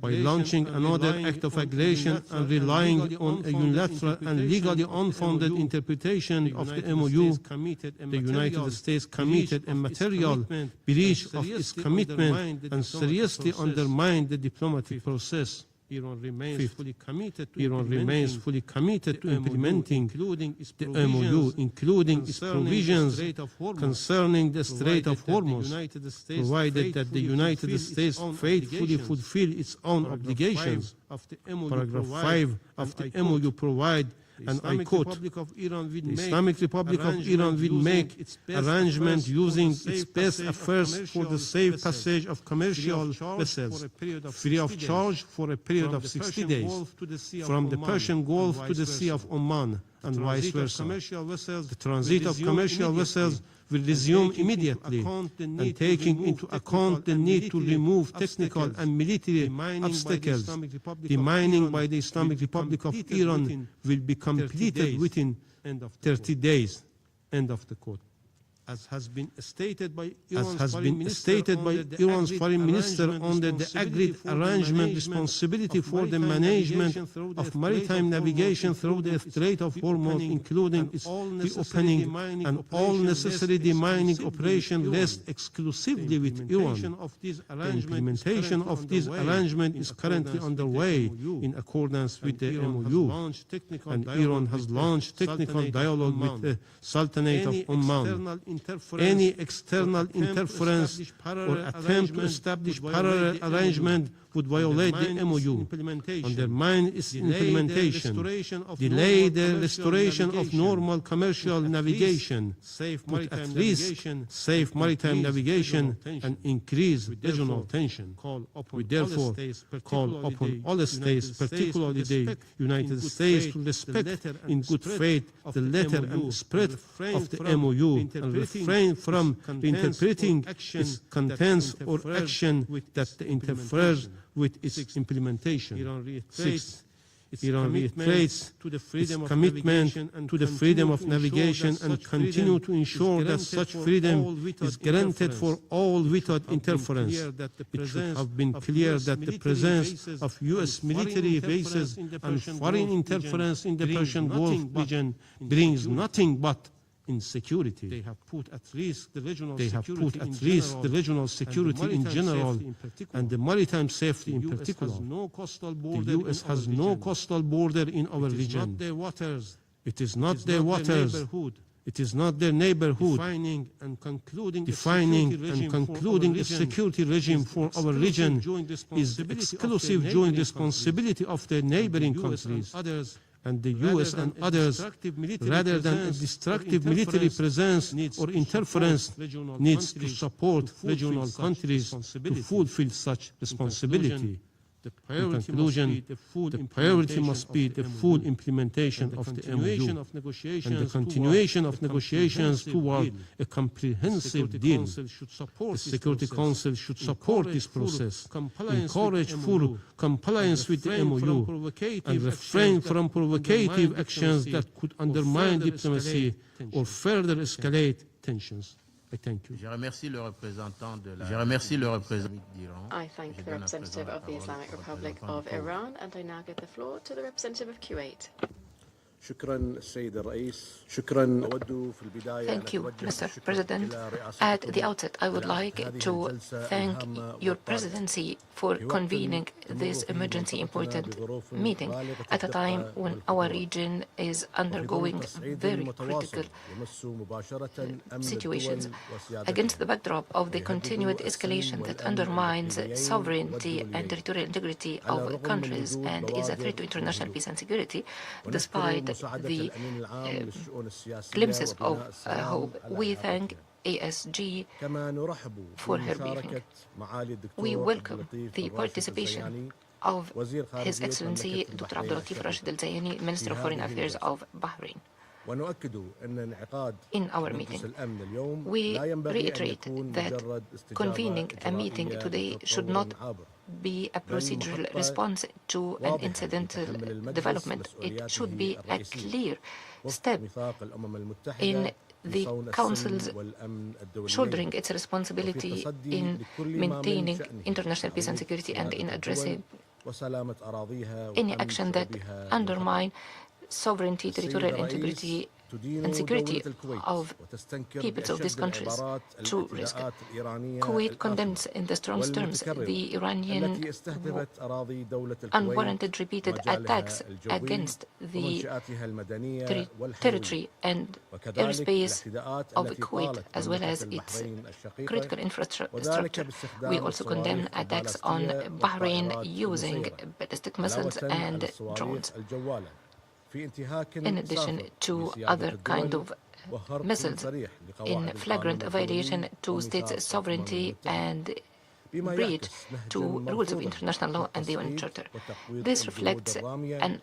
by launching another act of aggression and relying on a unilateral and legally unfounded interpretation of the MOU, the United States committed a material breach of its commitment and seriously undermined the diplomatic process. Fifth, Iran remains fully committed to implementing the MOU, including its provisions concerning the Strait of Hormuz, provided that the United States faithfully fulfill its own obligations. Paragraph 5 of the MOU provides, and I quote, "The Islamic Republic of Iran will make arrangements using its best efforts for the safe passage of commercial vessels, free of charge for a period of 60 days, from the Persian Gulf to the Sea of Oman, and vice versa. The transit of commercial vessels will resume immediately, and taking into account the need to remove technical and military obstacles, the mining by the Islamic Republic of Iran will be completed within 30 days." End of the quote. As has been stated by Iran's foreign minister under the agreed arrangement, responsibility for the management of maritime navigation through the Strait of Hormuz, including its reopening and all necessary demining operations, rests exclusively with Iran. The implementation of this arrangement is currently underway in accordance with the MOU, and Iran has launched technical dialogue with the Sultanate of Oman. Any external interference or attempt to establish parallel arrangement would violate the MOU, undermine its implementation, delay the restoration of normal commercial navigation, put at risk safe maritime navigation, and increase regional tension. We therefore call upon all states, particularly the United States, to respect in good faith the letter and spirit of the MOU and refrain from interpreting its contents or action that interferes with its implementation. Sixth, Iran reiterates its commitment to the freedom of navigation and continue to ensure that such freedom is granted for all without interference. It should have been clear that the presence of U.S. military bases and foreign interference in the Persian Gulf region brings nothing but insecurity. They have put at risk the regional security in general and the maritime safety in particular. The U.S. has no coastal border in our region. It is not their waters. It is not their neighborhood. Defining and concluding a security regime for our region is the exclusive joint responsibility of their neighboring countries. And the U.S. and others, rather than a destructive military presence or interference, needs to support regional countries to fulfill such responsibility. In conclusion, the priority must be the full implementation of the MOU and the continuation of negotiations toward a comprehensive deal. The Security Council should support this process, encourage full compliance with the MOU, and refrain from provocative actions that could undermine diplomacy or further escalate tensions. I thank you. Je remercie le représentant d'Iran. I thank the representative of the Islamic Republic of Iran, and I now give the floor to the representative of Kuwait. Thank you, Mr. President. At the outset, I would like to thank your presidency for convening this emergency important meeting at a time when our region is undergoing very critical situations. Against the backdrop of the continued escalation that undermines sovereignty and territorial integrity of countries and is a threat to international peace and security, despite the glimpses of hope, we thank ASG for her briefing. We welcome the participation of His Excellency Dr. Abdul Latif Rashid Al Zayani, Minister of Foreign Affairs of Bahrain. In our meeting, we reiterate that convening a meeting today should not be a procedural response to an incidental development. It should be a clear step in the Council's shouldering its responsibility in maintaining international peace and security and in addressing any action that undermine sovereignty, territorial integrity, and security of peoples of these countries to risk. Kuwait condemns in the strongest terms the Iranian unwarranted repeated attacks against the territory and airspace of Kuwait, as well as its critical infrastructure. We also condemn attacks on Bahrain using ballistic missiles and drones, in addition to other kind of missiles, in flagrant violation to states' sovereignty and breach to rules of international law and the UN Charter. This reflects an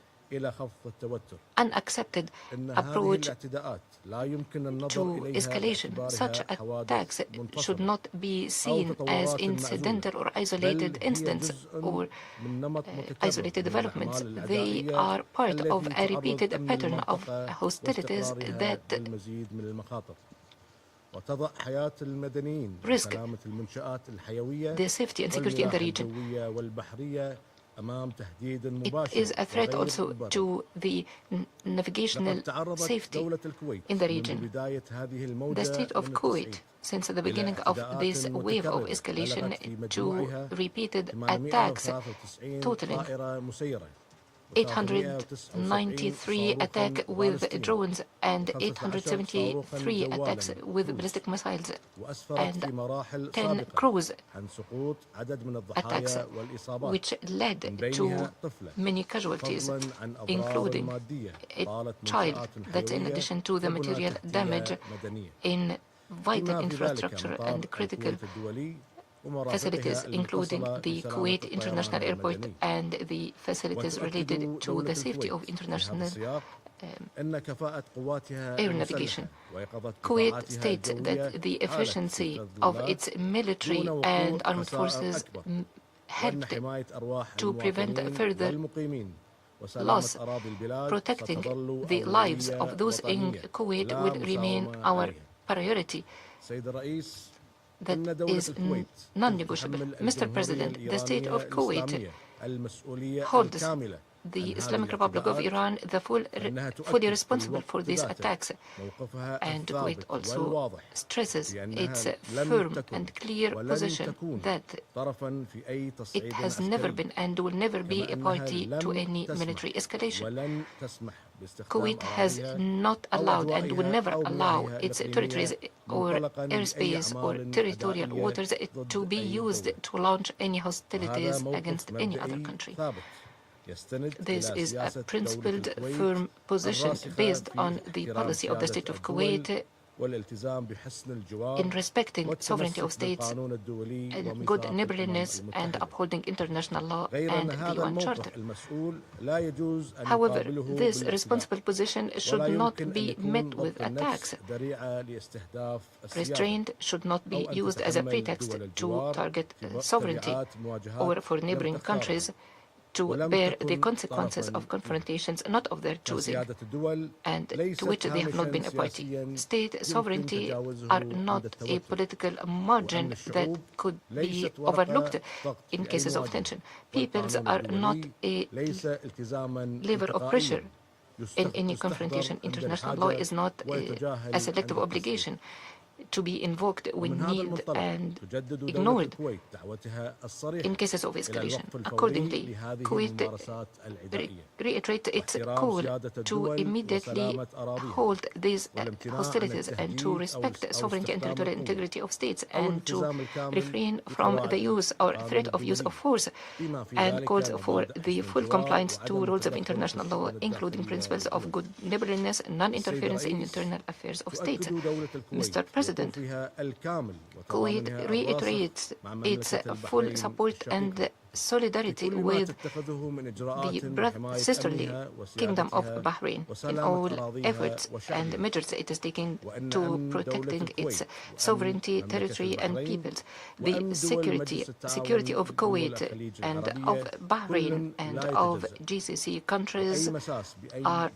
unaccepted approach to escalation. Such attacks should not be seen as incidental or isolated incidents or isolated developments. They are part of a repeated pattern of hostilities that risk the safety and security in the region. It is a threat also to the navigational safety in the region. The state of Kuwait, since the beginning of this wave of escalation to repeated attacks, totaling 893 attacks with drones and 873 attacks with ballistic missiles and 10 cruise attacks, which led to many casualties, including a child, that in addition to the material damage in vital infrastructure and critical facilities, including the Kuwait International Airport and the facilities related to the safety of international air navigation. Kuwait states that the efficiency of its military and armed forces helped to prevent further loss. Protecting the lives of those in Kuwait will remain our priority. That is non-negotiable. Mr. President, the state of Kuwait holds the Islamic Republic of Iran fully responsible for these attacks, and Kuwait also stresses its firm and clear position that it has never been and will never be a party to any military escalation. Kuwait has not allowed and will never allow its territories or airspace or territorial waters to be used to launch any hostilities against any other country. This is a principled, firm position based on the policy of the state of Kuwait in respecting sovereignty of states, and good neighborliness, and upholding international law and the UN Charter. However, this responsible position should not be met with attacks. Restraint should not be used as a pretext to target sovereignty or for neighboring countries to bear the consequences of confrontations not of their choosing, and to which they have not been a party. State sovereignty are not a political margin that could be overlooked in cases of tension. Peoples are not a lever of pressure in any confrontation. International law is not a selective obligation to be invoked when needed and ignored in cases of escalation. Accordingly, Kuwait reiterates its call to immediately halt these hostilities and to respect sovereignty and territorial integrity of states and to refrain from the use or threat of use of force, and calls for the full compliance to rules of international law, including principles of good neighborliness and non-interference in internal affairs of states. Mr. President, Kuwait reiterates its full support and solidarity with the sisterly Kingdom of Bahrain in all efforts and measures it is taking to protecting its sovereignty, territory and peoples. The security of Kuwait and of Bahrain and of GCC countries are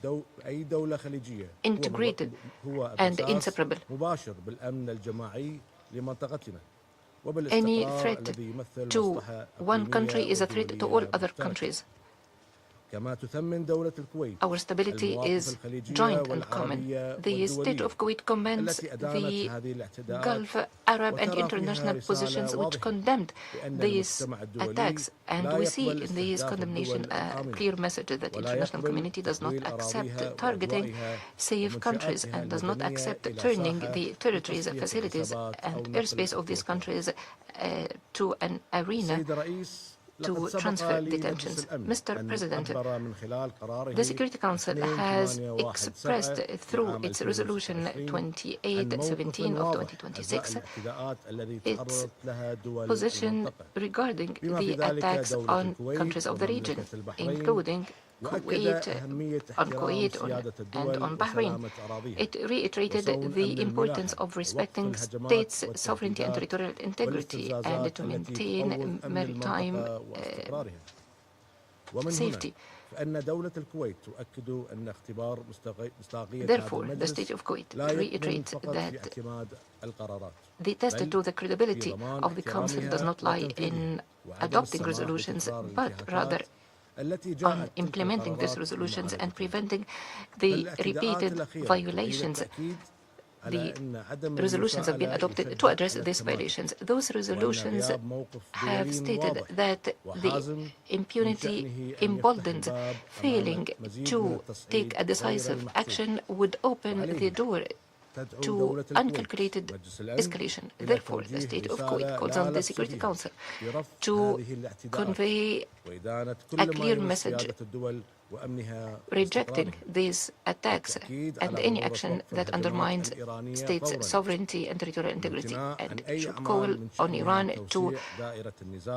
integrated and inseparable. Any threat to one country is a threat to all other countries. Our stability is joint and common. The State of Kuwait commends the Gulf, Arab and international positions which condemned these attacks, and we see in this condemnation a clear message that the international community does not accept targeting safe countries and does not accept turning the territories, facilities and airspace of these countries to an arena to transfer the tensions. Mr. President, the Security Council has expressed through its resolution 2817 of 2026 its position regarding the attacks on countries of the region, including Kuwait, and on Bahrain. It reiterated the importance of respecting states' sovereignty and territorial integrity and to maintain maritime safety. Therefore, the State of Kuwait reiterates that the test to the credibility of the Council does not lie in adopting resolutions, but rather on implementing these resolutions and preventing the repeated violations. The resolutions have been adopted to address these violations. Those resolutions have stated that the impunity emboldened failing to take a decisive action would open the door to uncalculated escalation. Therefore, the State of Kuwait calls on the Security Council to convey a clear message rejecting these attacks and any action that undermines states' sovereignty and territorial integrity, and should call on Iran to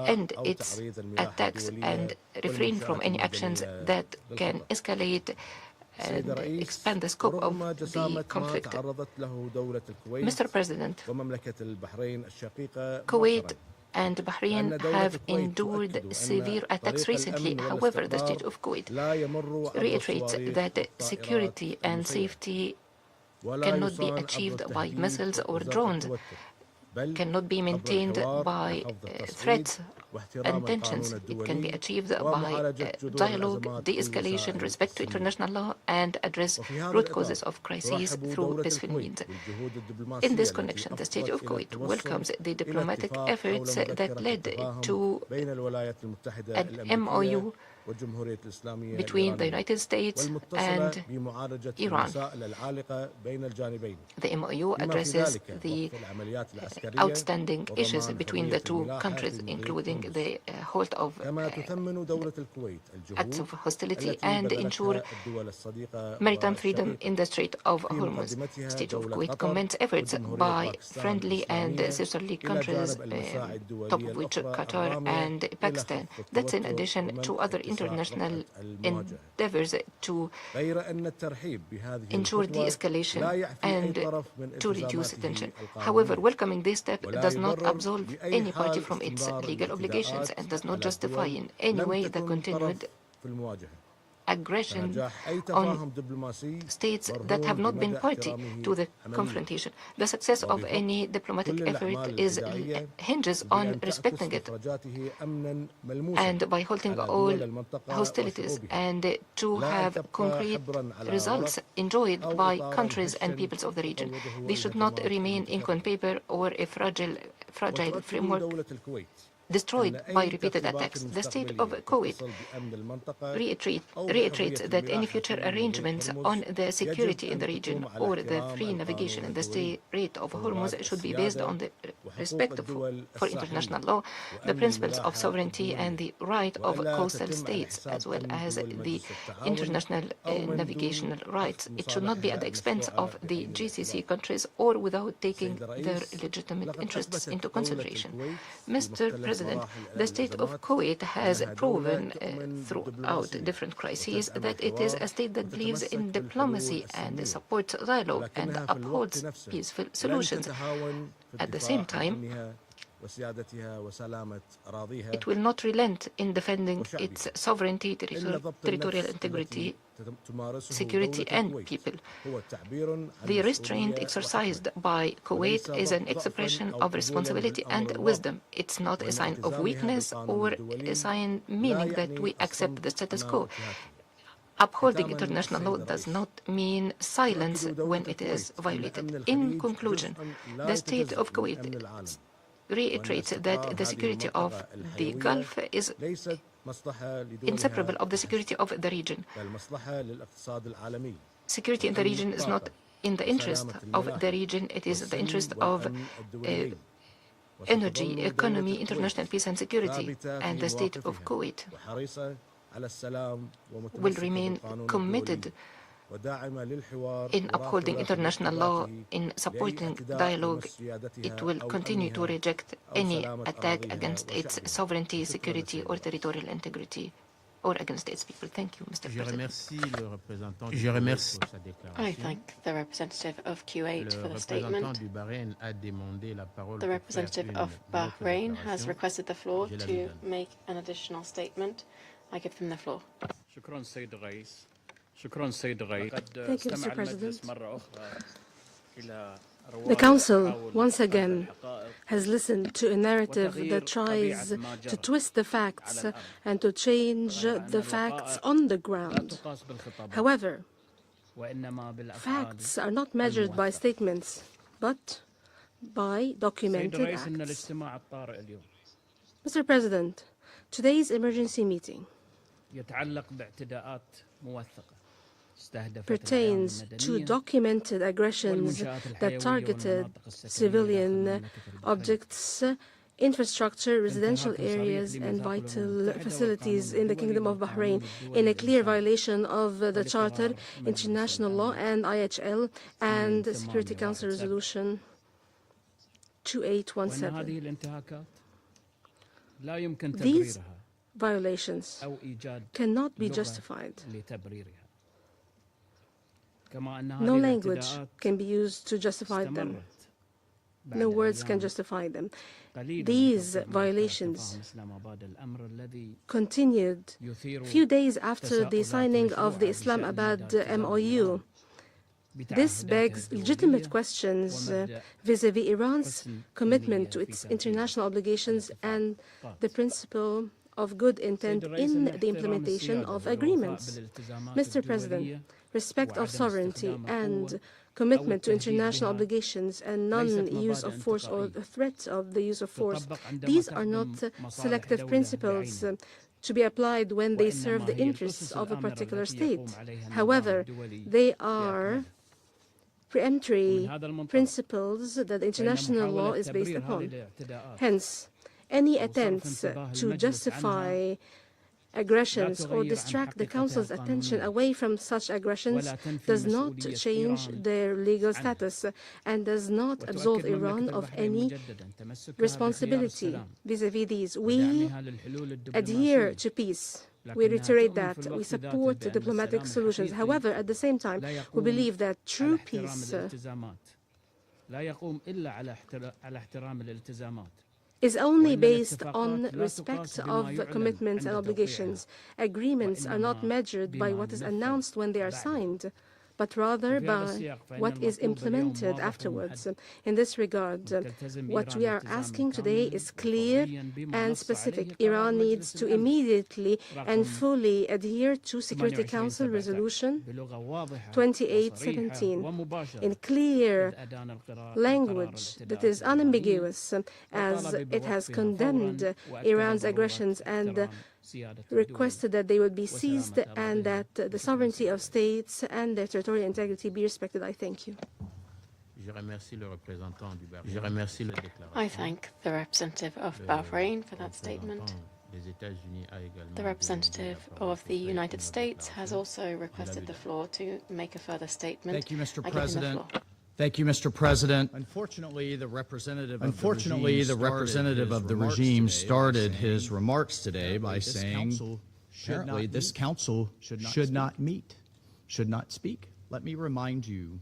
end its attacks and refrain from any actions that can escalate and expand the scope of the conflict. Mr. President, Kuwait and Bahrain have endured severe attacks recently. However, the State of Kuwait reiterates that security and safety cannot be achieved by missiles or drones, cannot be maintained by threats and tensions. It can be achieved by dialogue, de-escalation, respect to international law, and address root causes of crises through peaceful means. In this connection, the State of Kuwait welcomes the diplomatic efforts that led to an MOU between the United States and Iran. The MOU addresses the outstanding issues between the two countries, including the halt of acts of hostility and ensure maritime freedom in the Strait of Hormuz. The State of Kuwait commends efforts by friendly and sisterly countries, top of which Qatar and Pakistan. That's in addition to other international endeavors to ensure de-escalation and to reduce tension. However, welcoming this step does not absolve any party from its legal obligations and does not justify in any way the continued aggression on states that have not been party to the confrontation. The success of any diplomatic effort hinges on respecting it and by halting all hostilities and to have concrete results enjoyed by countries and peoples of the region. They should not remain ink on paper or a fragile framework destroyed by repeated attacks. The state of Kuwait reiterates that any future arrangements on the security in the region or the free navigation in the Strait of Hormuz should be based on the respect for international law, the principles of sovereignty and the right of coastal states, as well as the international navigational rights. It should not be at the expense of the GCC countries or without taking their legitimate interests into consideration. Mr. President, the state of Kuwait has proven throughout different crises that it is a state that believes in diplomacy and supports dialogue and upholds peaceful solutions. At the same time, it will not relent in defending its sovereignty, territorial integrity, security and people. The restraint exercised by Kuwait is an expression of responsibility and wisdom. It's not a sign of weakness or a sign meaning that we accept the status quo. Upholding international law does not mean silence when it is violated. In conclusion, the state of Kuwait reiterates that the security of the Gulf is inseparable of the security of the region. Security in the region is not in the interest of the region, it is the interest of energy, economy, international peace and security. And the state of Kuwait will remain committed in upholding international law, in supporting dialogue. It will continue to reject any attack against its sovereignty, security, or territorial integrity, or against its people. Thank you, Mr. President. I thank the representative of Kuwait for the statement. The representative of Bahrain has requested the floor to make an additional statement. I give him the floor. Thank you, Mr. President. The Council, once again, has listened to a narrative that tries to twist the facts and to change the facts on the ground. However, facts are not measured by statements, but by documented acts. Mr. President, today's emergency meeting pertains to documented aggressions that targeted civilian objects, infrastructure, residential areas, and vital facilities in the Kingdom of Bahrain in a clear violation of the Charter, international law, and IHL, and the Security Council Resolution 2817. These violations cannot be justified. No language can be used to justify them. No words can justify them. These violations continued a few days after the signing of the Islamabad MOU. This begs legitimate questions vis-à-vis Iran's commitment to its international obligations and the principle of good intent in the implementation of agreements. Mr. President, respect of sovereignty and commitment to international obligations and non-use of force or the threat of the use of force, these are not selective principles to be applied when they serve the interests of a particular state. However, they are preemptory principles that international law is based upon. Hence, any attempts to justify aggressions or distract the Council's attention away from such aggressions does not change their legal status and does not absolve Iran of any responsibility vis-à-vis these. We adhere to peace. We reiterate that. We support diplomatic solutions. However, at the same time, we believe that true peace is only based on respect of commitments and obligations. Agreements are not measured by what is announced when they are signed, but rather by what is implemented afterwards. In this regard, what we are asking today is clear and specific. Iran needs to immediately and fully adhere to Security Council Resolution 2817 in clear language that is unambiguous, as it has condemned Iran's aggressions and requested that they would be seized and that the sovereignty of states and their territorial integrity be respected. I thank you. I thank the representative of Bahrain for that statement. The representative of the United States has also requested the floor to make a further statement. Thank you, Mr. President. Thank you, Mr. President. Unfortunately, the representative of the regime started his remarks today by saying, apparently, this council should not meet, should not speak. Let me remind you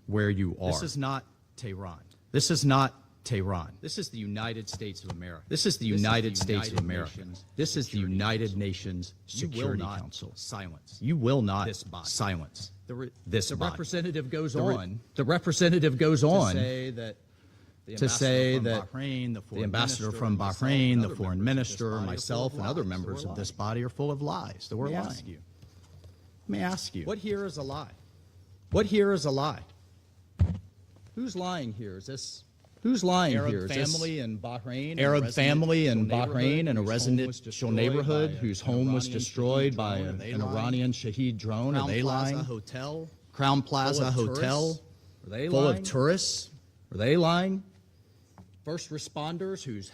where you are. This is not Tehran. This is not Tehran. This is the United States of America. This is the United States of America. This is the United Nations Security Council. Silence. You will not silence this body. The representative goes on. The representative goes on to say that the ambassador from Bahrain, the foreign minister, myself, and other members of this body are full of lies. That we're lying. Let me ask you. What here is a lie? What here is a lie? Who's lying here? Is this? Who's lying here? Arab family in Bahrain in a residential neighborhood whose home was destroyed by an Iranian Shaheed drone. Are they lying? Crown Plaza Hotel full of tourists. Are they lying? First responders whose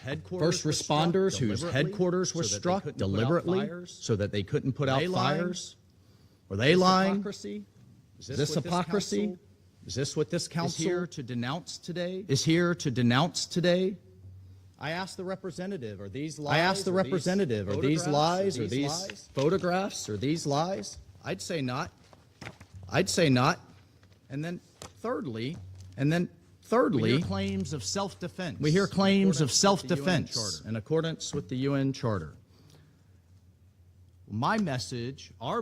headquarters were struck deliberately so that they couldn't put out fires. Are they lying? Is this hypocrisy? Is this what this council is here to denounce today? I asked the representative, are these lies? Are these photographs? Are these lies? I'd say not. And then thirdly, we hear claims of self-defense. In accordance with the UN Charter. Our message to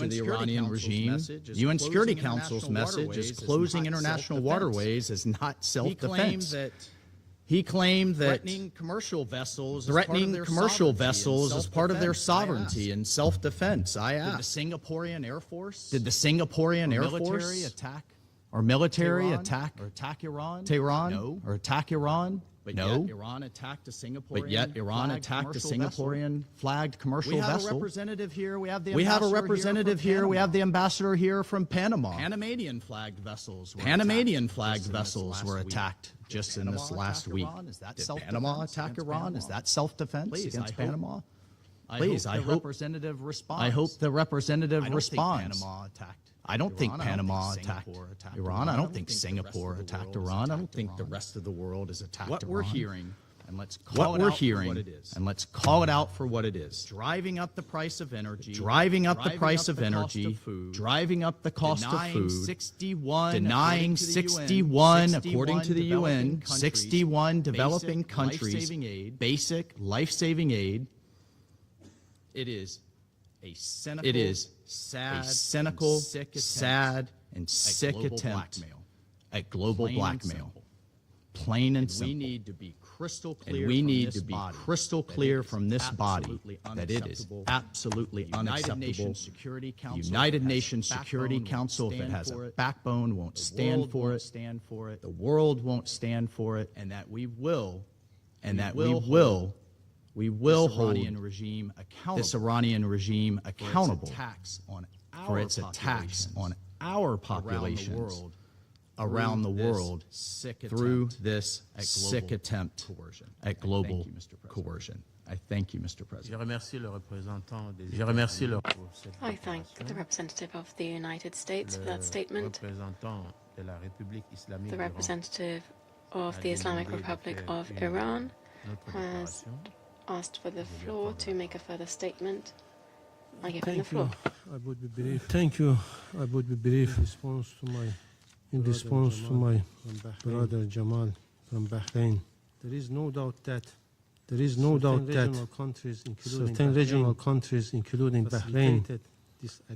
the Iranian regime, UN Security Council's message is closing international waterways is not self-defense. He claimed that threatening commercial vessels as part of their sovereignty and self-defense. I asked, did the Singaporean Air Force attack Tehran? No. Or attack Iran? But yet Iran attacked a Singaporean flagged commercial vessel. We have a representative here. We have the ambassador here from Panama. Panamanian flagged vessels were attacked just in this last week. Did Panama attack Iran? Is that self-defense against Panama? Please, I hope the representative responds. I don't think Panama attacked Iran. I don't think Singapore attacked Iran. I don't think the rest of the world has attacked Iran. What we're hearing, and let's call it out for what it is. Driving up the price of energy. Driving up the cost of food. Denying 61, according to the UN, 61 developing countries basic life-saving aid. It is a cynical, sad, and sick attempt at global blackmail. Plain and simple. We need to be crystal clear from this body that it is absolutely unacceptable. The United Nations Security Council, if it has a backbone, won't stand for it. The world won't stand for it, and that we will hold this Iranian regime accountable for its attacks on our populations around the world through this sick attempt at global coercion. I thank you, Mr. President. I thank the representative of the United States for that statement. The representative of the Islamic Republic of Iran has asked for the floor to make a further statement. I give him the floor. I would be brief. Thank you. I would be brief. Response to my in response to my brother Jamal from Bahrain. There is no doubt that certain regional countries, including Bahrain,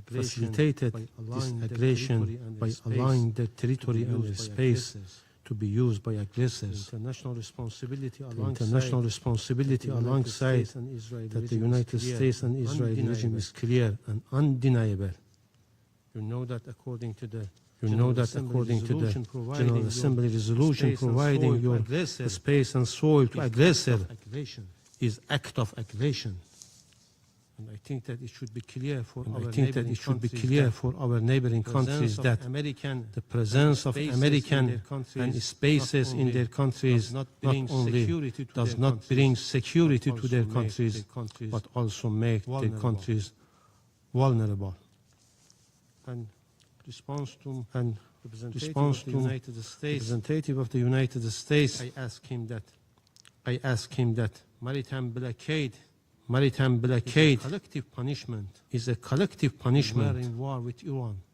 facilitated this aggression by allowing their territory and their space to be used by aggressors. The international responsibility alongside that the United States and Israeli regime is clear and undeniable. You know that according to the General Assembly resolution providing your space and soil to aggressor is act of aggression. And I think that it should be clear for our neighboring countries that the presence of American and spaces in their countries not only does not bring security to their countries, but also make their countries vulnerable. And response to representative of the United States, I ask him that maritime blockade collective punishment is a collective punishment.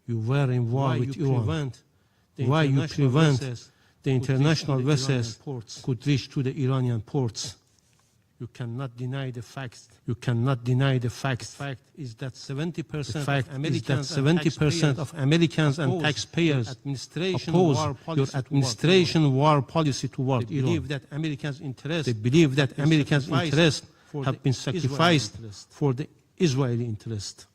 You were in war with Iran. Why you prevent the international vessels could reach to the Iranian ports? You cannot deny the facts. The fact is that 70% of Americans and taxpayers oppose your administration war policy toward Iran. They believe that Americans' interests have been sacrificed for the Israeli interest.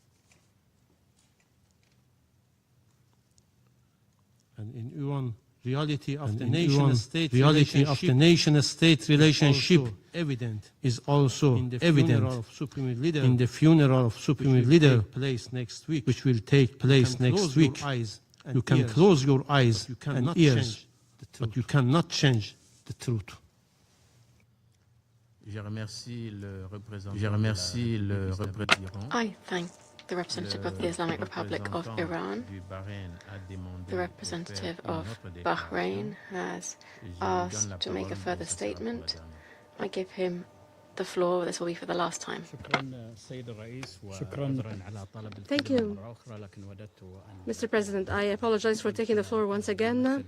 And in Iran, reality of the nation-state relationship is also evident in the funeral of Supreme Leader, which will take place next week. You can close your eyes and ears, but you cannot change the truth. I thank the representative of the Islamic Republic of Iran. The representative of Bahrain has asked to make a further statement. I give him the floor. This will be for the last time. Thank you, Mr. President. I apologize for taking the floor once again,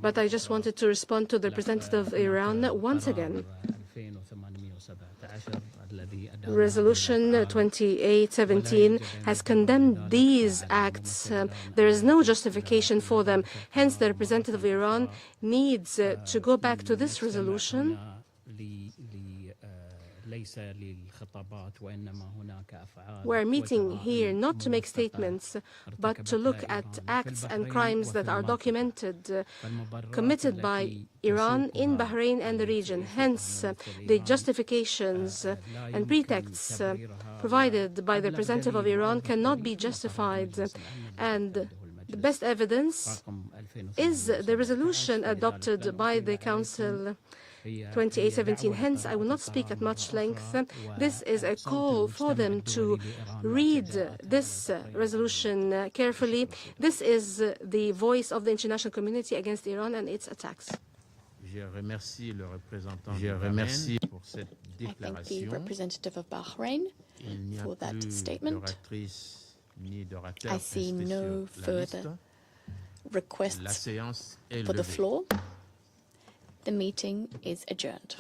but I just wanted to respond to the representative of Iran once again. Resolution 2817 has condemned these acts. There is no justification for them. Hence, the representative of Iran needs to go back to this resolution We're meeting here not to make statements, but to look at acts and crimes that are documented, committed by Iran in Bahrain and the region. Hence, the justifications and pretexts provided by the representative of Iran cannot be justified. And the best evidence is the resolution adopted by the Council 2817. Hence, I will not speak at much length. This is a call for them to read this resolution carefully. This is the voice of the international community against Iran and its attacks. I thank the representative of Bahrain for that statement. I see no further requests for the floor. The meeting is adjourned.